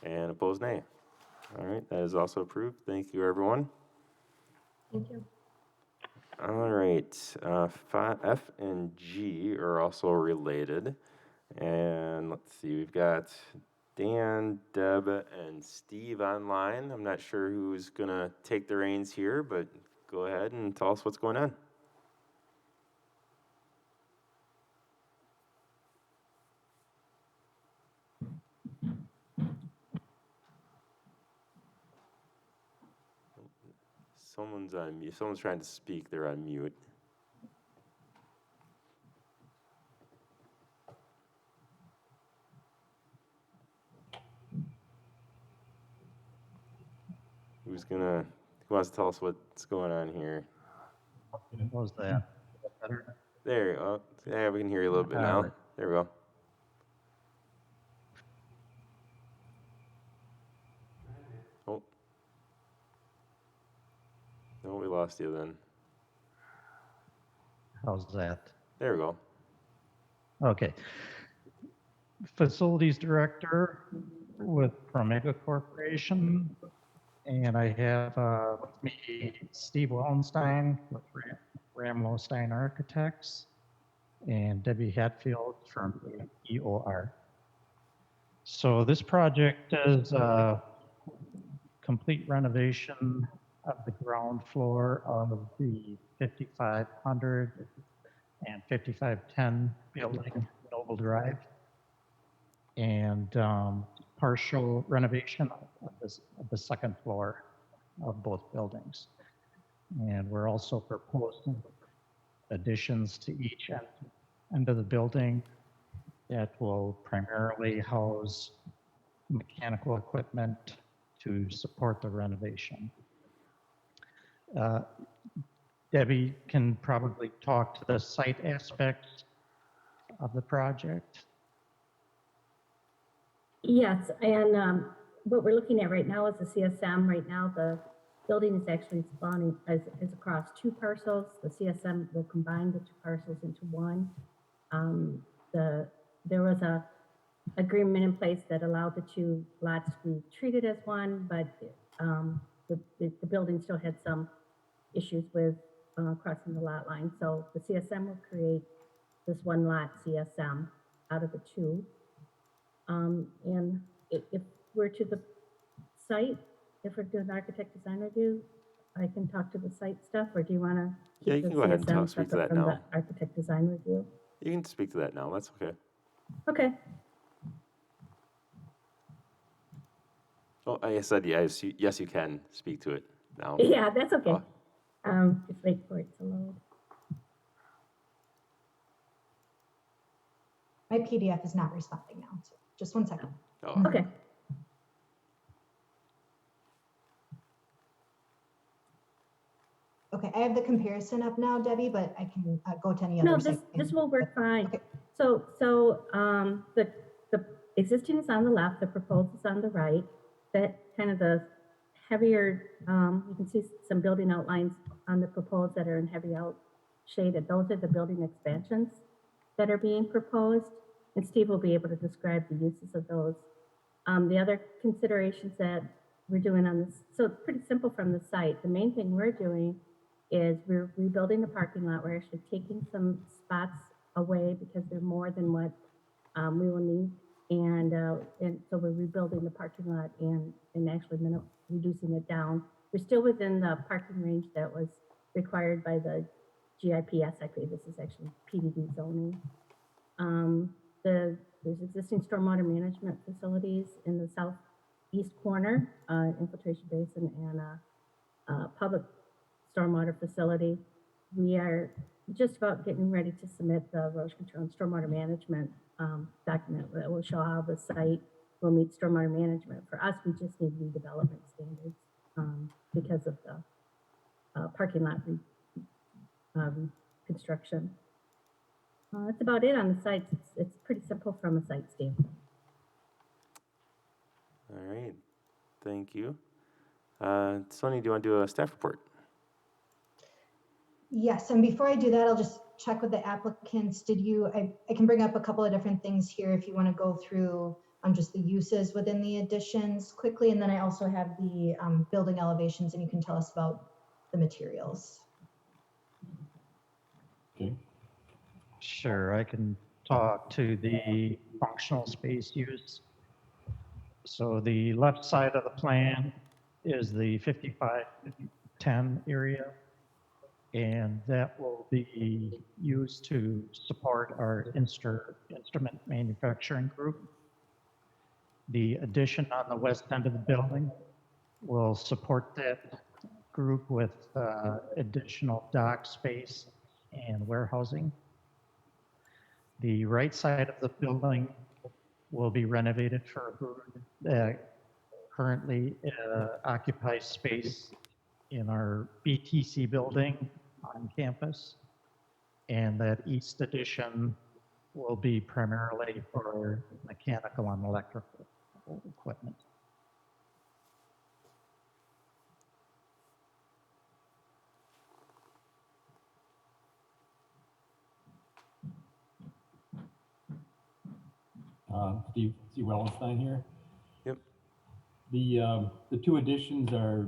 And opposed, nay. All right, that is also approved. Thank you, everyone. Thank you. All right, F and G are also related. And let's see, we've got Dan, Deb, and Steve online. I'm not sure who's going to take the reins here, but go ahead and tell us what's going on. Someone's on mute. Someone's trying to speak. They're on mute. Who wants to tell us what's going on here? What was that? Better? There you go. Yeah, we can hear you a little bit now. There we go. Oh. No, we lost you then. How's that? There we go. Okay. Facilities Director with Promega Corporation. And I have with me Steve Wallenstein with Ramlow-Stein Architects and Debbie Hatfield from EOR. So this project is a complete renovation of the ground floor of the 5500 and 5510 building, Noble Drive, and partial renovation of the second floor of both buildings. And we're also proposing additions to each end of the building that will primarily house mechanical equipment to support the renovation. Debbie can probably talk to the site aspects of the project. Yes, and what we're looking at right now is the CSM. Right now, the building is actually spawning is across 2 parcels. The CSM will combine the 2 parcels into one. There was a agreement in place that allowed the 2 lots to be treated as one, but the building still had some issues with crossing the lot line. So the CSM will create this 1 lot CSM out of the 2. And if we're to the site, if we're doing architect design review, I can talk to the site stuff, or do you want to? Yeah, you can go ahead and speak to that now. The architect design review. You can speak to that now. That's okay. Okay. Oh, I said yes. Yes, you can speak to it now. Yeah, that's okay. Just wait for it to load. My PDF is not responding now, so just one second. Oh, Okay. Okay, I have the comparison up now, Debbie, but I can go to any other No, site. this will work fine. Okay. So the existing is on the left, the proposed is on the right. That kind of the heavier, you can see some building outlines on the proposed that are in heavy out shaded. Those are the building expansions that are being proposed. And Steve will be able to describe the uses of those. The other considerations that we're doing on this, so it's pretty simple from the site. The main thing we're doing is we're rebuilding the parking lot. We're actually taking some spots away because they're more than what we will need. And so we're rebuilding the parking lot and actually reducing it down. We're still within the parking range that was required by the GIPS. This is actually PDD zoning. There's existing stormwater management facilities in the southeast corner, infiltration basin and a public stormwater facility. We are just about getting ready to submit the erosion control and stormwater management document that will show how the site will meet stormwater management. For us, we just need redevelopment standards because of the parking lot construction. That's about it on the site. It's pretty simple from a site standpoint. all right. Thank you. Sonny, do you want to do a staff report? Yes, and before I do that, I'll just check with the applicants. I can bring up a couple of different things here if you want to go through just the uses within the additions quickly. And then I also have the building elevations, and you can tell us about the materials. Okay. Sure, I can talk to the functional space use. So the left side of the plan is the 55-10 area, and that will be used to support our instrument manufacturing group. The addition on the west end of the building will support that group with additional dock space and warehousing. The right side of the building will be renovated for a group that currently occupies space in our BTC building on campus. And that east addition will be primarily for mechanical and electrical equipment. Steve Wellenstein here. Yep. The two additions are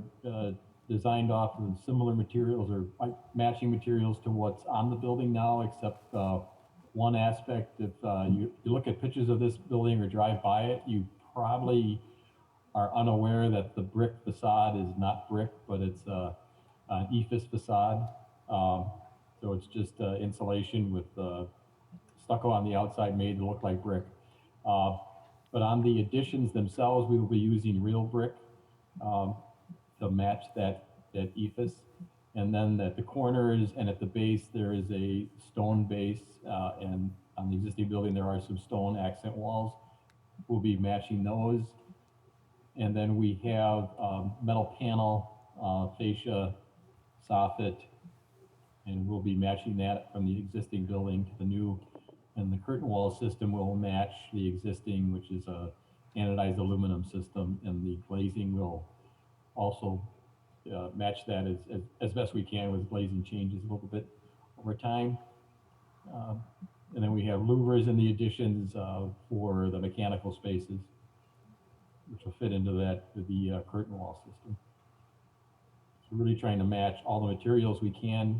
designed off of similar materials or matching materials to what's on the building now, except one aspect. If you look at pictures of this building or drive by it, you probably are unaware that the brick facade is not brick, but it's an EFIS facade. So it's just insulation with stucco on the outside made to look like brick. But on the additions themselves, we will be using real brick to match that EFIS. And then at the corners and at the base, there is a stone base, and on the existing building, there are some stone accent walls. We'll be matching those. And then we have metal panel, fascia, soffit, and we'll be matching that from the existing building to the new. And the curtain wall system will match the existing, which is a anodized aluminum system, and the glazing will also match that as best we can with glazing changes a little bit over time. And then we have louvers in the additions for the mechanical spaces, which will fit into the curtain wall system. So we're really trying to match all the materials we can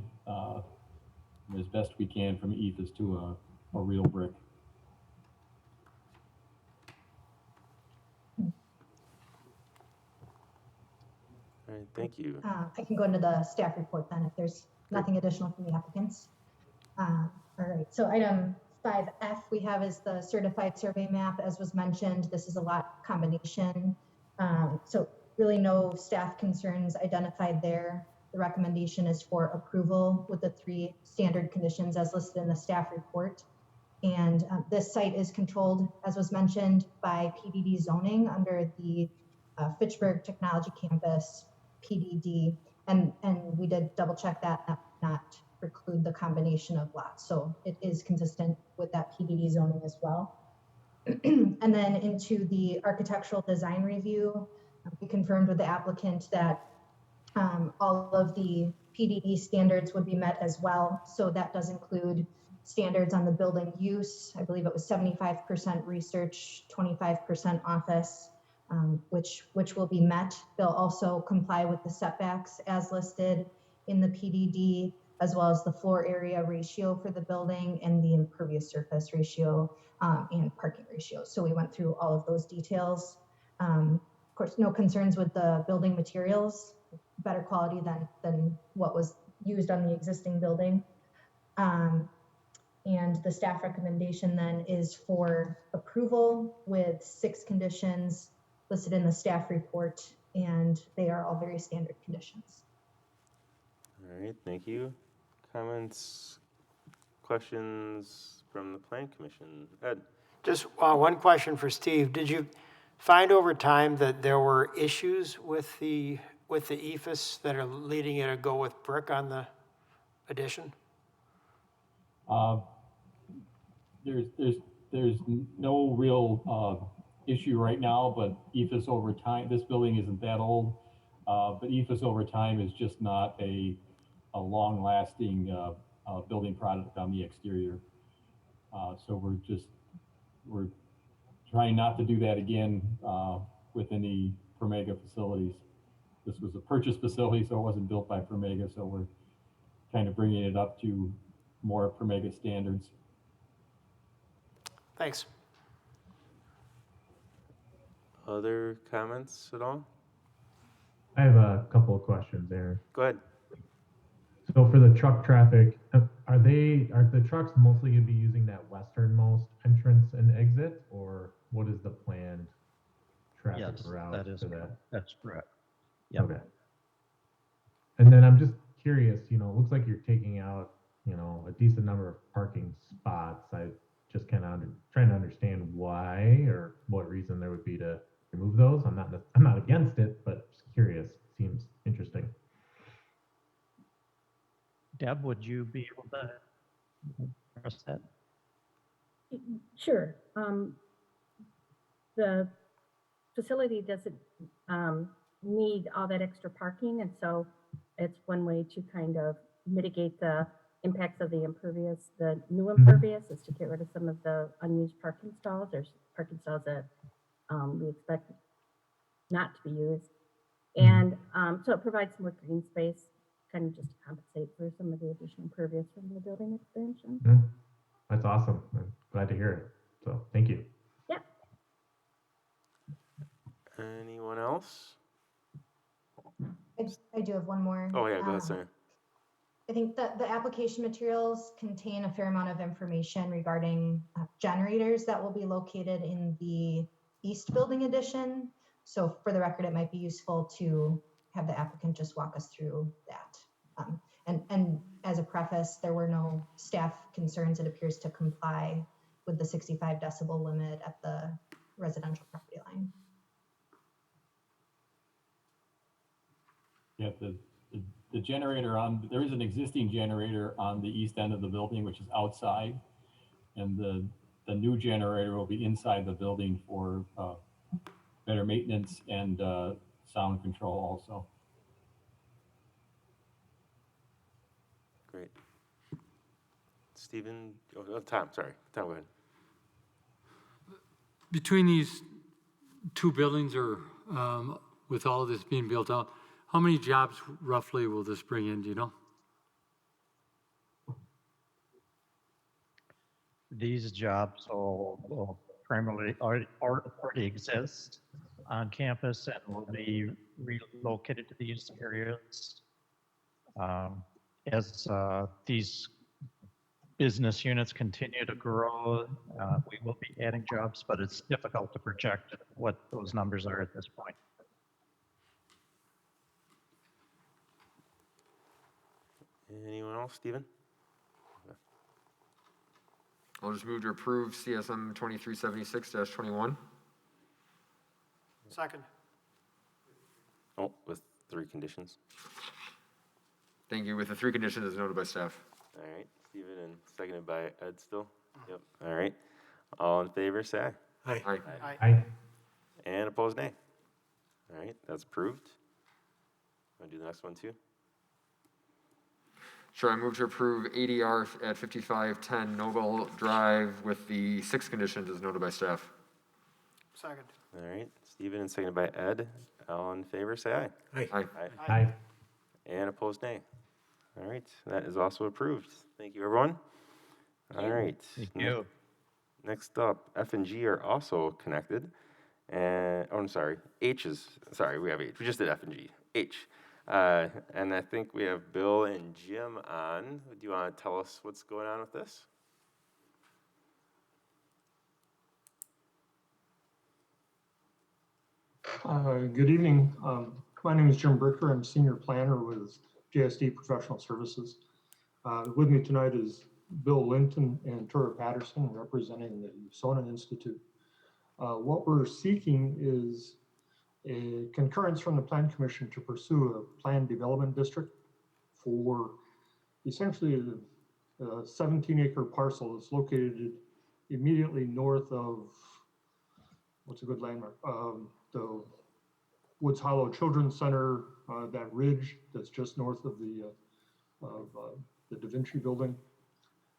as best we can from EFIS to a real brick. All right, thank you. I can go into the staff report then if there's nothing additional from the applicants. All right, so item 5F we have is the certified survey map. As was mentioned, this is a lot combination. So really no staff concerns identified there. The recommendation is for approval with the 3 standard conditions as listed in the staff report. And this site is controlled, as was mentioned, by PDD zoning under the Fitchburg Technology Campus PDD. And we did double check that, not preclude the combination of lots. So it is consistent with that PDD zoning as well. And then into the architectural design review, we confirmed with the applicant that all of the PDD standards would be met as well. So that does include standards on the building use. I believe it was 75% research, 25% office, which will be met. They'll also comply with the setbacks as listed in the PDD, as well as the floor area ratio for the building and the impervious surface ratio and parking ratio. So we went through all of those details. Of course, no concerns with the building materials, better quality than what was used on the existing building. And the staff recommendation then is for approval with 6 conditions listed in the staff report, and they are all very standard conditions. All right, thank you. Comments, questions from the Plan Commission? Ed? Just one question for Steve. Did you find over time that there were issues with the ephes that are leading you to go with brick on the addition? There's no real issue right now, but ephes over time, this building isn't that old, but ephes over time is just not a long-lasting building product on the exterior. So we're trying not to do that again with any Promega facilities. This was a purchase facility, so it wasn't built by Promega, so we're kind of bringing it up to more Promega standards. Thanks. Other comments at all? I have a couple of questions, Aaron. Go ahead. So for the truck traffic, are the trucks mostly going to be using that westernmost entrance and exit, or what is the planned traffic Yes, route that is for correct. that? That's correct. Yep. Okay. And then I'm just curious, it looks like you're taking out, a decent number of parking spots. I just kind of trying to understand why or what reason there would be to remove those. I'm not against it, but just curious. Seems interesting. Deb, would you be able to address that? Sure. The facility doesn't need all that extra parking, and so it's one way to kind of mitigate the impacts of the impervious. The new impervious is to get rid of some of the unused parking stalls. There's parking stalls that we expect not to be used. And so it provides more green space, kind of just to compensate for some of the additional impervious from the building expansion. That's awesome. I'm glad to hear it. So thank you. Yep. Anyone else? I do have one more. Oh yeah, go ahead, Sarah. I think that the application materials contain a fair amount of information regarding generators that will be located in the East Building addition. So for the record, it might be useful to have the applicant just walk us through that. And as a preface, there were no staff concerns. It appears to comply with the 65 decibel limit at the residential property line. Yeah, the generator there is an existing generator on the east end of the building, which is outside, and the new generator will be inside the building for better maintenance and sound control also. Great. Stephen, Tom, sorry. Tom, go ahead. Between these two buildings, or with all of this being built out, how many jobs roughly will this bring in, do you know? These jobs will primarily already exist on campus and will be relocated to these areas. As these business units continue to grow, we will be adding jobs, but it's difficult to project what those numbers are at this point. Anyone else, Stephen? I'll just move to approve CSM 2376-21. Second. Oh, with 3 conditions. Thank you, with the 3 conditions as noted by staff. All right, Stephen, and seconded by Ed still? Yep, all right. All in favor, say aye. Aye. Aye. Aye. And opposed, nay. All right, that's approved. Want to do the next one too? Sure, I move to approve ADR at 5510 Noble Drive with the 6 conditions as noted by staff. Second. All right, Stephen, and seconded by Ed. All in favor, say aye. Aye. Aye. Aye. And opposed, nay. All right, that is also approved. Thank you, everyone. All right. Thank you. Next up, F and G are also connected. And, oh, I'm sorry, H is, sorry, we have H. We just did F and G. H. And I think we have Bill and Jim on. Do you want to tell us what's going on with this? Good evening. My name is Jim Bricker. I'm Senior Planner with JSD Professional Services. With me tonight is Bill Linton and Tura Patterson representing the USONA Institute. What we're seeking is a concurrence from the Plan Commission to pursue a planned development district for essentially a 17-acre parcel that's located immediately north of, what's a good landmark? The Woods Hollow Children's Center, that ridge that's just north of the Da Vinci building.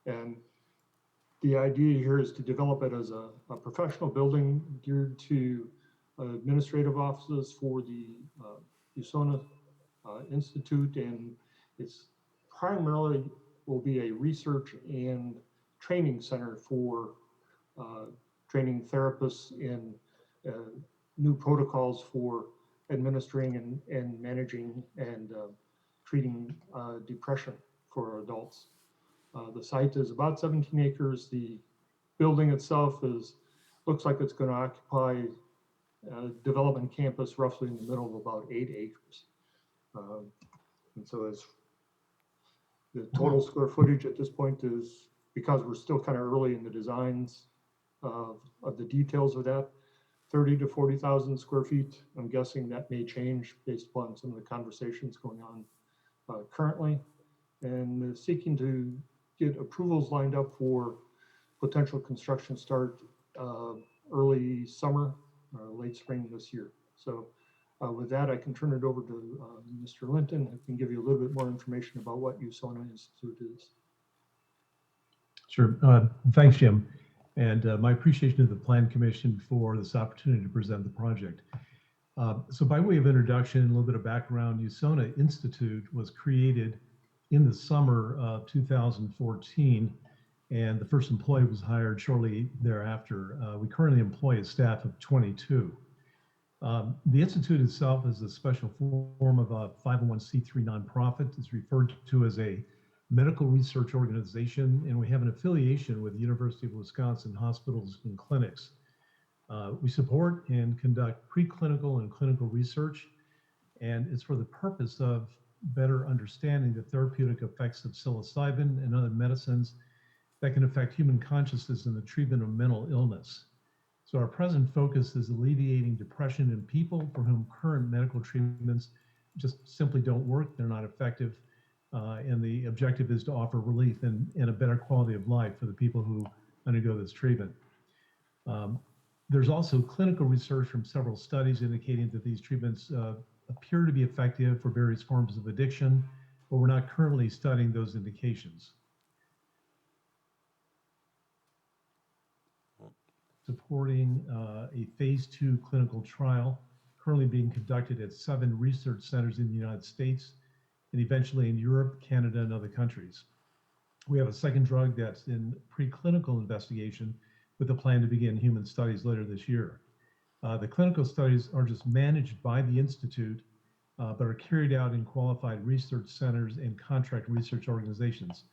And the idea here is to develop it as a professional building geared to administrative offices for the USONA Institute, and it's primarily will be a research and training center for training therapists in new protocols for administering and managing and treating depression for adults. The site is about 17 acres. The building itself looks like it's going to occupy development campus roughly in the middle of about 8 acres. And so as the total square footage at this point is, because we're still kind of early in the designs of the details of that, 30 to 40,000 square feet. I'm guessing that may change based upon some of the conversations going on currently. And seeking to get approvals lined up for potential construction start early summer, late spring this year. So with that, I can turn it over to Mr. Linton, who can give you a little bit more information about what USONA Institute is. Sure. Thanks, Jim. And my appreciation to the Plan Commission for this opportunity to present the project. So by way of introduction, a little bit of background, USONA Institute was created in the summer of 2014, and the first employee was hired shortly thereafter. We currently employ a staff of 22. The Institute itself is a special form of a 501c3 nonprofit. It's referred to as a medical research organization, and we have an affiliation with the University of Wisconsin hospitals and clinics. We support and conduct preclinical and clinical research, and it's for the purpose of better understanding the therapeutic effects of psilocybin and other medicines that can affect human consciousness in the treatment of mental illness. So our present focus is alleviating depression in people for whom current medical treatments just simply don't work, they're not effective, and the objective is to offer relief and a better quality of life for the people who undergo this treatment. There's also clinical research from several studies indicating that these treatments appear to be effective for various forms of addiction, but we're not currently studying those indications. Supporting a phase 2 clinical trial currently being conducted at 7 research centers in the United States and eventually in Europe, Canada, and other countries. We have a second drug that's in preclinical investigation with a plan to begin human studies later this year. The clinical studies are just managed by the Institute, but are carried out in qualified research centers and contract research organizations.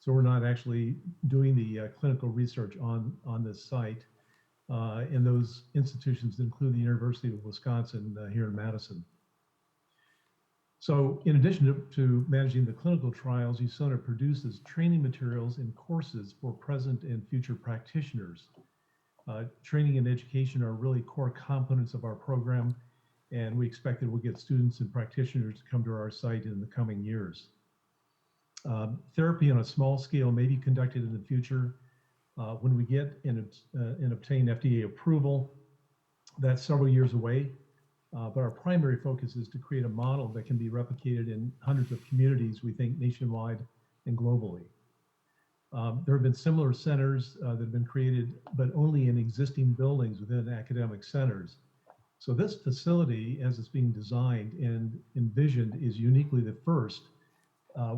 So we're not actually doing the clinical research on this site. And those institutions include the University of Wisconsin here in Madison. So in addition to managing the clinical trials, USONA produces training materials and courses for present and future practitioners. Training and education are really core components of our program, and we expect that we'll get students and practitioners to come to our site in the coming years. Therapy on a small scale may be conducted in the future. When we get and obtain FDA approval, that's several years away. But our primary focus is to create a model that can be replicated in hundreds of communities, we think, nationwide and globally. There have been similar centers that have been created, but only in existing buildings within academic centers. So this facility, as it's being designed and envisioned, is uniquely the first,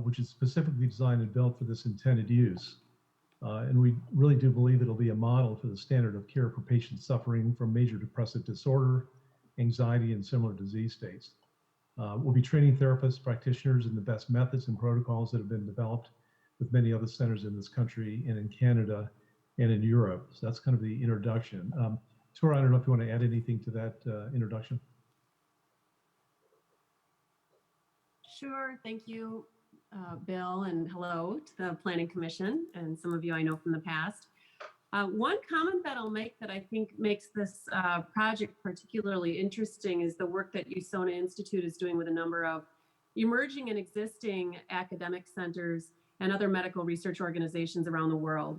which is specifically designed and built for this intended use. And we really do believe it'll be a model for the standard of care for patients suffering from major depressive disorder, anxiety, and similar disease states. We'll be training therapists, practitioners in the best methods and protocols that have been developed with many other centers in this country and in Canada and in Europe. So that's kind of the introduction. Tora, I don't know if you want to add anything to that introduction. Sure, thank you, Bill, and hello to the Planning Commission, and some of you I know from the past. One comment that I'll make that I think makes this project particularly interesting is the work that USONA Institute is doing with a number of emerging and existing academic centers and other medical research organizations around the world.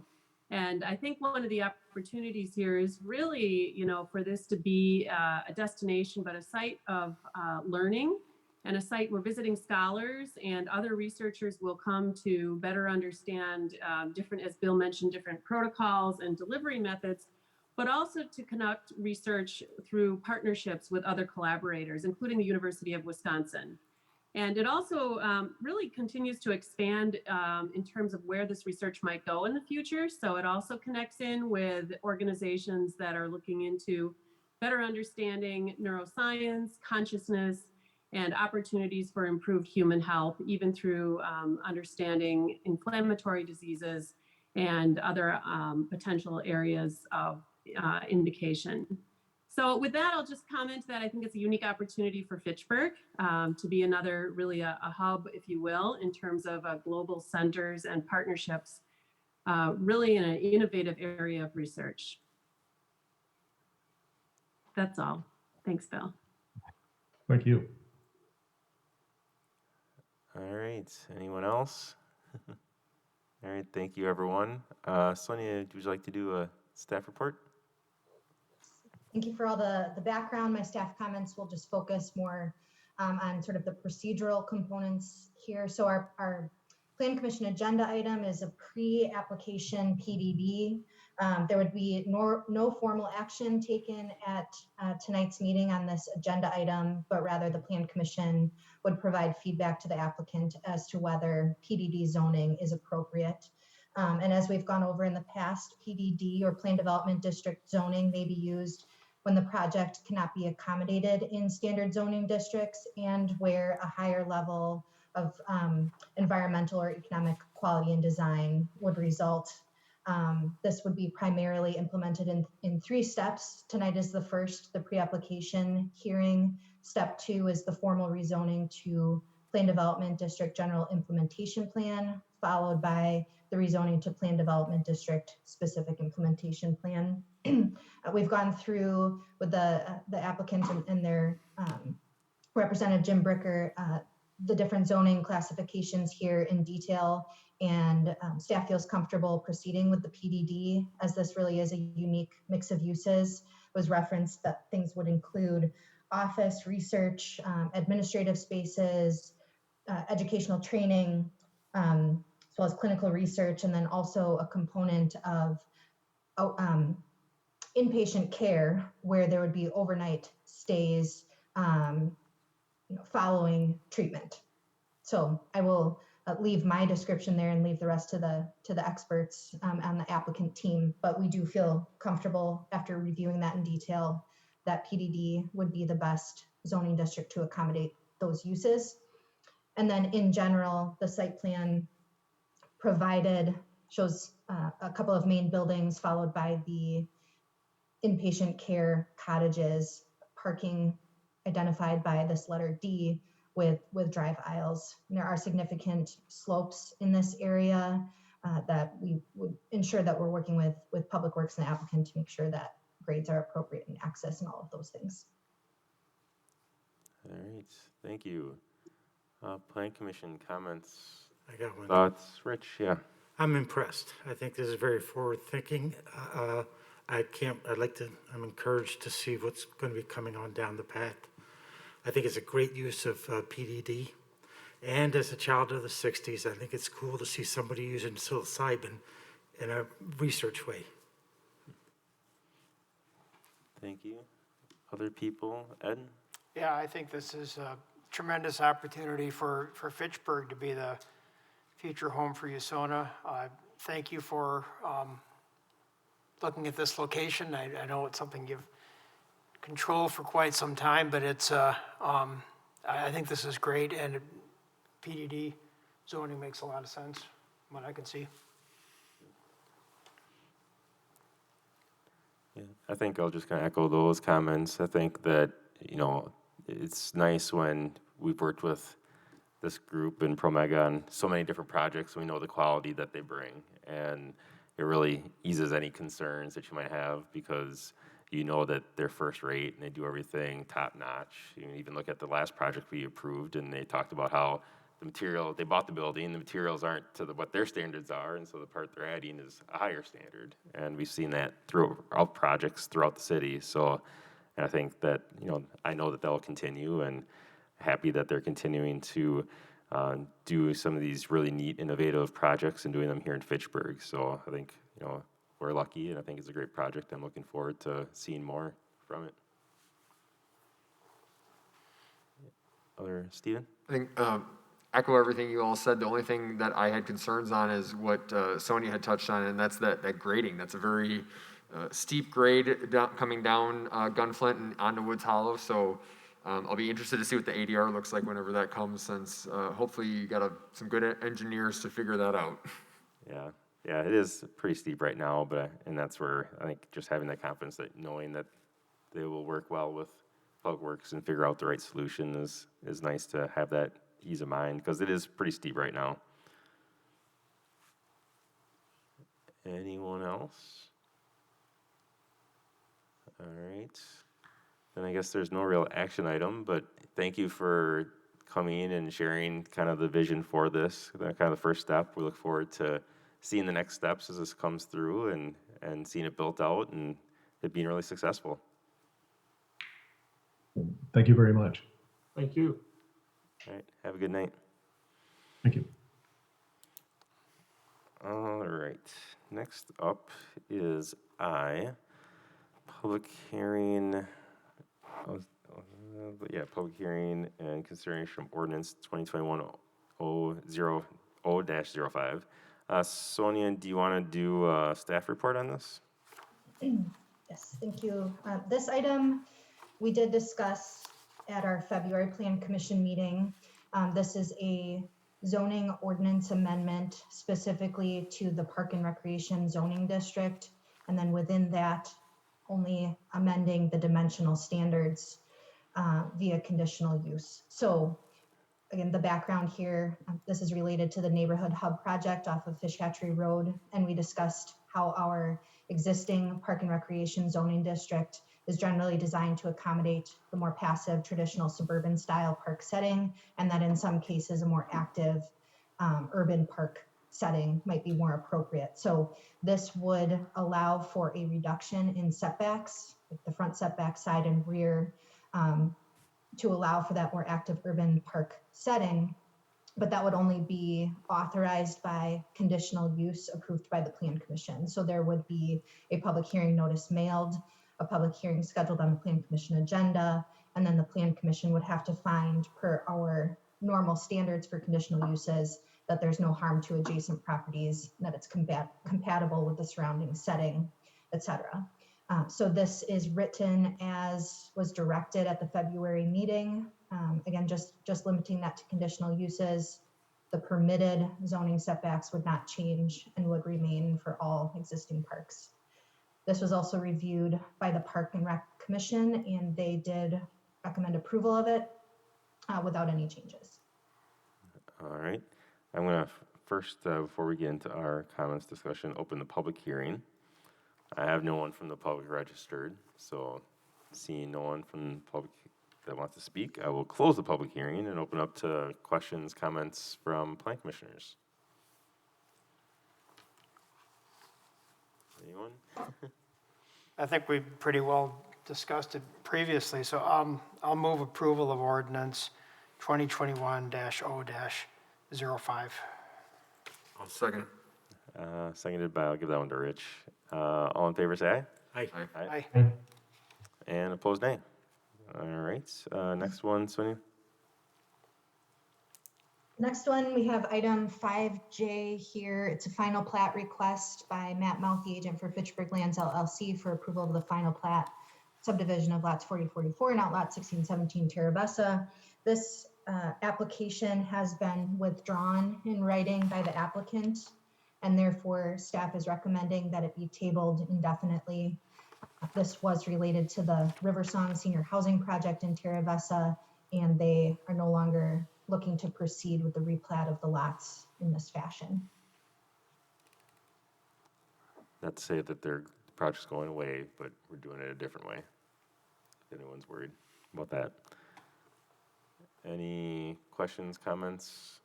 And I think one of the opportunities here is really, for this to be a destination, but a site of learning, and a site where visiting scholars and other researchers will come to better understand different, as Bill mentioned, different protocols and delivery methods, but also to conduct research through partnerships with other collaborators, including the University of Wisconsin. And it also really continues to expand in terms of where this research might go in the future. So it also connects in with organizations that are looking into better understanding neuroscience, consciousness, and opportunities for improved human health, even through understanding inflammatory diseases and other potential areas of indication. So with that, I'll just comment that I think it's a unique opportunity for Fitchburg to be another, really a hub, if you will, in terms of global centers and partnerships, really in an innovative area of research. That's all. Thanks, Bill. Thank you. All right, anyone else? All right, thank you, everyone. Sonia, would you like to do a staff report? Thank you for all the background. My staff comments will just focus more on sort of the procedural components here. So our Plan Commission agenda item is a pre-application PDD. There would be no formal action taken at tonight's meeting on this agenda item, but rather the Plan Commission would provide feedback to the applicant as to whether PDD zoning is appropriate. And as we've gone over in the past, PDD or Plan Development District zoning may be used when the project cannot be accommodated in standard zoning districts and where a higher level of environmental or economic quality and design would result. This would be primarily implemented in 3 steps. Tonight is the first, the pre-application hearing. Step 2 is the formal rezoning to Plan Development District General Implementation Plan, followed by the rezoning to Plan Development District Specific Implementation Plan. We've gone through with the applicant and their representative, Jim Bricker, the different zoning classifications here in detail, and staff feels comfortable proceeding with the PDD as this really is a unique mix of uses. It was referenced that things would include office, research, administrative spaces, educational training, as well as clinical research, and then also a component of inpatient care where there would be overnight stays following treatment. So I will leave my description there and leave the rest to the experts on the applicant team, but we do feel comfortable after reviewing that in detail that PDD would be the best zoning district to accommodate those uses. And then in general, the site plan provided shows a couple of main buildings followed by the inpatient care cottages, parking identified by this letter D with drive aisles. There are significant slopes in this area that we would ensure that we're working with Public Works and the applicant to make sure that grades are appropriate and access and all of those things. All right, thank you. Plan Commission comments, I got one. thoughts, Rich, yeah. I'm impressed. I think this is very forward-thinking. I'm encouraged to see what's going to be coming on down the path. I think it's a great use of PDD. And as a child of the 60s, I think it's cool to see somebody using psilocybin in a research way. Thank you. Other people, Ed? Yeah, I think this is a tremendous opportunity for Fitchburg to be the future home for USONA. Thank you for looking at this location. I know it's something you've controlled for quite some time, but it's I think this is great, and PDD zoning makes a lot of sense, from what I can see. Yeah, I think I'll just kind of echo those comments. I think that, it's nice when we've worked with this group in Promega on so many different projects. We know the quality that they bring, and it really eases any concerns that you might have because you know that they're first rate and they do everything top notch. You can even look at the last project we approved, and they talked about how the material, they bought the building, the materials aren't to what their standards are, and so the part they're adding is a higher standard. And we've seen that throughout projects throughout the city. So, and I think that, I know that they'll continue, and happy that they're continuing to do some of these really neat, innovative projects and doing them here in Fitchburg. So I think, we're lucky, and I think it's a great project. I'm looking forward to seeing more from it. Steven? I think echo everything you all said. The only thing that I had concerns on is what Sonia had touched on, and that's that grading. That's a very steep grade coming down Gunflint and onto Woods Hollow. So I'll be interested to see what the ADR looks like whenever that comes, since hopefully you got some good engineers to figure that out. Yeah, it is pretty steep right now, and that's where I think just having that confidence, that knowing that they will work well with Public Works and figure out the right solution is nice to have that ease of mind, because it is pretty steep right now. Anyone else? All right. Then I guess there's no real action item, but thank you for coming and sharing kind of the vision for this, kind of the first step. We look forward to seeing the next steps as this comes through and seeing it built out and it being really successful. Thank you very much. Thank you. All right. Have a good night. Thank you. All right. Next up is public hearing. Public hearing and consideration from ordinance 2021-005. Sonia, do you want to do a staff report on this? Yes, thank you. This item we did discuss at our February Plan Commission meeting. This is a zoning ordinance amendment specifically to the Park and Recreation zoning district. And then within that, only amending the dimensional standards via conditional use. So again, the background here, this is related to the neighborhood hub project off of Fish Hatchery Road. And we discussed how our existing Park and Recreation zoning district is generally designed to accommodate the more passive traditional suburban style park setting, and that in some cases a more active urban park setting might be more appropriate. So this would allow for a reduction in setbacks, like the front setback, side and rear, to allow for that more active urban park setting, but that would only be authorized by conditional use approved by the Plan Commission. So there would be a public hearing notice mailed, a public hearing scheduled on the Plan Commission agenda, and then the Plan Commission would have to find, per our normal standards for conditional uses, that there's no harm to adjacent properties, that it's compatible with the surrounding setting, et cetera. So this is written as was directed at the February meeting. Again, just limiting that to conditional uses. The permitted zoning setbacks would not change and would remain for all existing parks. This was also reviewed by the Park and Rec Commission, and they did recommend approval of it. without any changes. All right. I'm going to first, before we get into our comments discussion, open the public hearing. I have no one from the public registered, so seeing no one from the public that wants to speak, I will close the public hearing and open up to questions, comments from plan commissioners. Anyone? I think we pretty well discussed it previously, so I'll move approval of ordinance 2021-0-05. I'll second. Seconded by, I'll give that one to Rich. All in favor, say aye. Aye. And opposed, nay. All right, next one, Sonia. Next one, we have item 5J here. It's a final plat request by Matt Mouth, the agent for Fitchburg Lands LLC, for approval of the final plat subdivision of lots 4044 and outlot 1617 Terra Bessa. This application has been withdrawn in writing by the applicant, and therefore staff is recommending that it be tabled indefinitely. This was related to the Riversong Senior Housing Project in Terra Bessa, and they are no longer looking to proceed with the replat of the lots in this fashion. Not to say that their project's going away, but we're doing it a different way. If anyone's worried about that. Any questions, comments?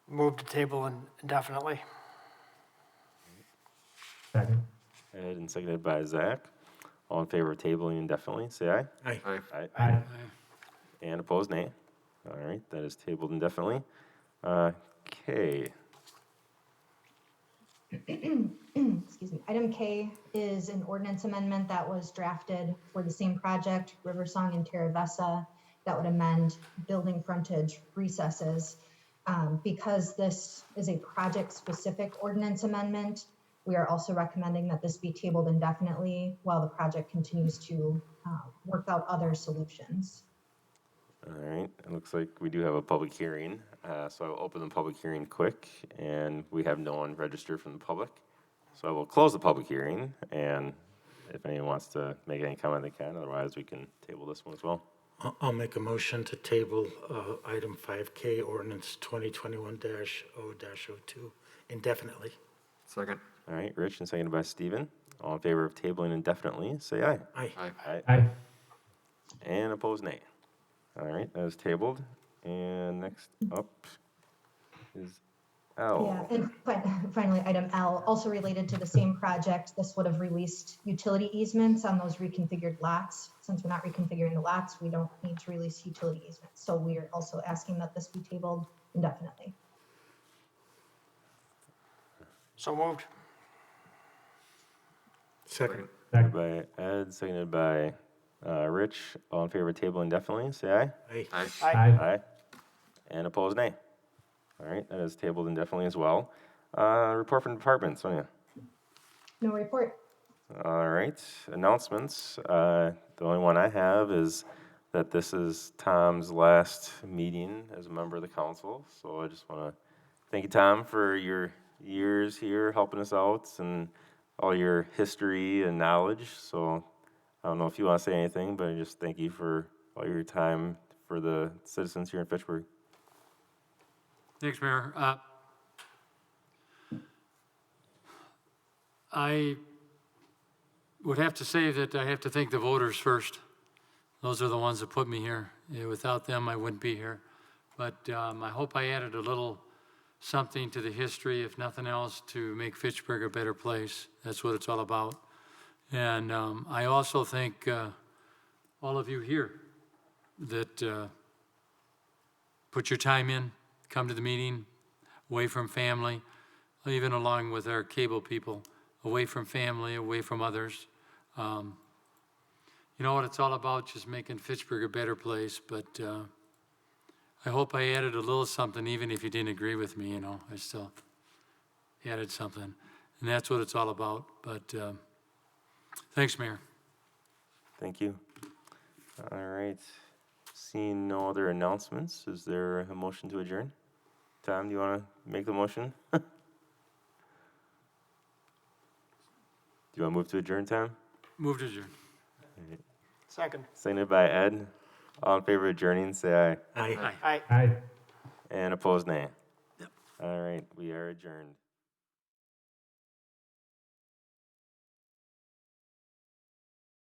Move to table indefinitely. Second. Ed and seconded by Zach. All in favor of tabling indefinitely, say aye. Aye. Aye. Aye. And opposed, nay. All right, that is tabled indefinitely. Okay. Excuse me. Item K is an ordinance amendment that was drafted for the same project, Riversong and Terra Bessa, that would amend building frontage recesses. Because this is a project-specific ordinance amendment, we are also recommending that this be tabled indefinitely while the project continues to work out other solutions. All right, it looks like we do have a public hearing, so I will open the public hearing quick, and we have no one registered from the public. So I will close the public hearing, and if anyone wants to make any comment, they can. Otherwise, we can table this one as well. I'll make a motion to table item 5K, ordinance 2021-0-02 indefinitely. Second. All right, Rich and seconded by Steven. All in favor of tabling indefinitely, say aye. Aye. Aye. Aye. And opposed, nay. All right, that is tabled. And next up is L. Yeah, and finally, item L, also related to the same project. This would have released utility easements on those reconfigured lots. Since we're not reconfiguring the lots, we don't need to release utility easements. So we are also asking that this be tabled indefinitely. So moved. Second. Seconded by Ed, seconded by Rich. All in favor of table indefinitely, say aye. Aye. Aye. Aye. Aye. And opposed, nay. All right, that is tabled indefinitely as well. Report from department, Sonia. No report. All right, announcements. The only one I have is that this is Tom's last meeting as a member of the council. So I just want to thank you, Tom, for your years here helping us out and all your history and knowledge. So I don't know if you want to say anything, but I just thank you for all your time for the citizens here in Fitchburg. Thanks, Mayor. I would have to say that I have to thank the voters first. Those are the ones that put me here. Yeah, without them, I wouldn't be here. But I hope I added a little something to the history, if nothing else, to make Fitchburg a better place. That's what it's all about. And I also thank all of you here that put your time in, come to the meeting, away from family, even along with our cable people, away from family, away from others. You know what it's all about, just making Fitchburg a better place, but I hope I added a little something, even if you didn't agree with me, you know, I still added something. And that's what it's all about, but thanks, Mayor. Thank you. All right. Seeing no other announcements, is there a motion to adjourn? Tom, do you want to make the motion? Do you want to move to adjourn, Tom? Move to adjourn. Second. Seconded by Ed. All in favor of adjourning, say aye. Aye. Aye. Aye. And opposed, nay. All right, we are adjourned.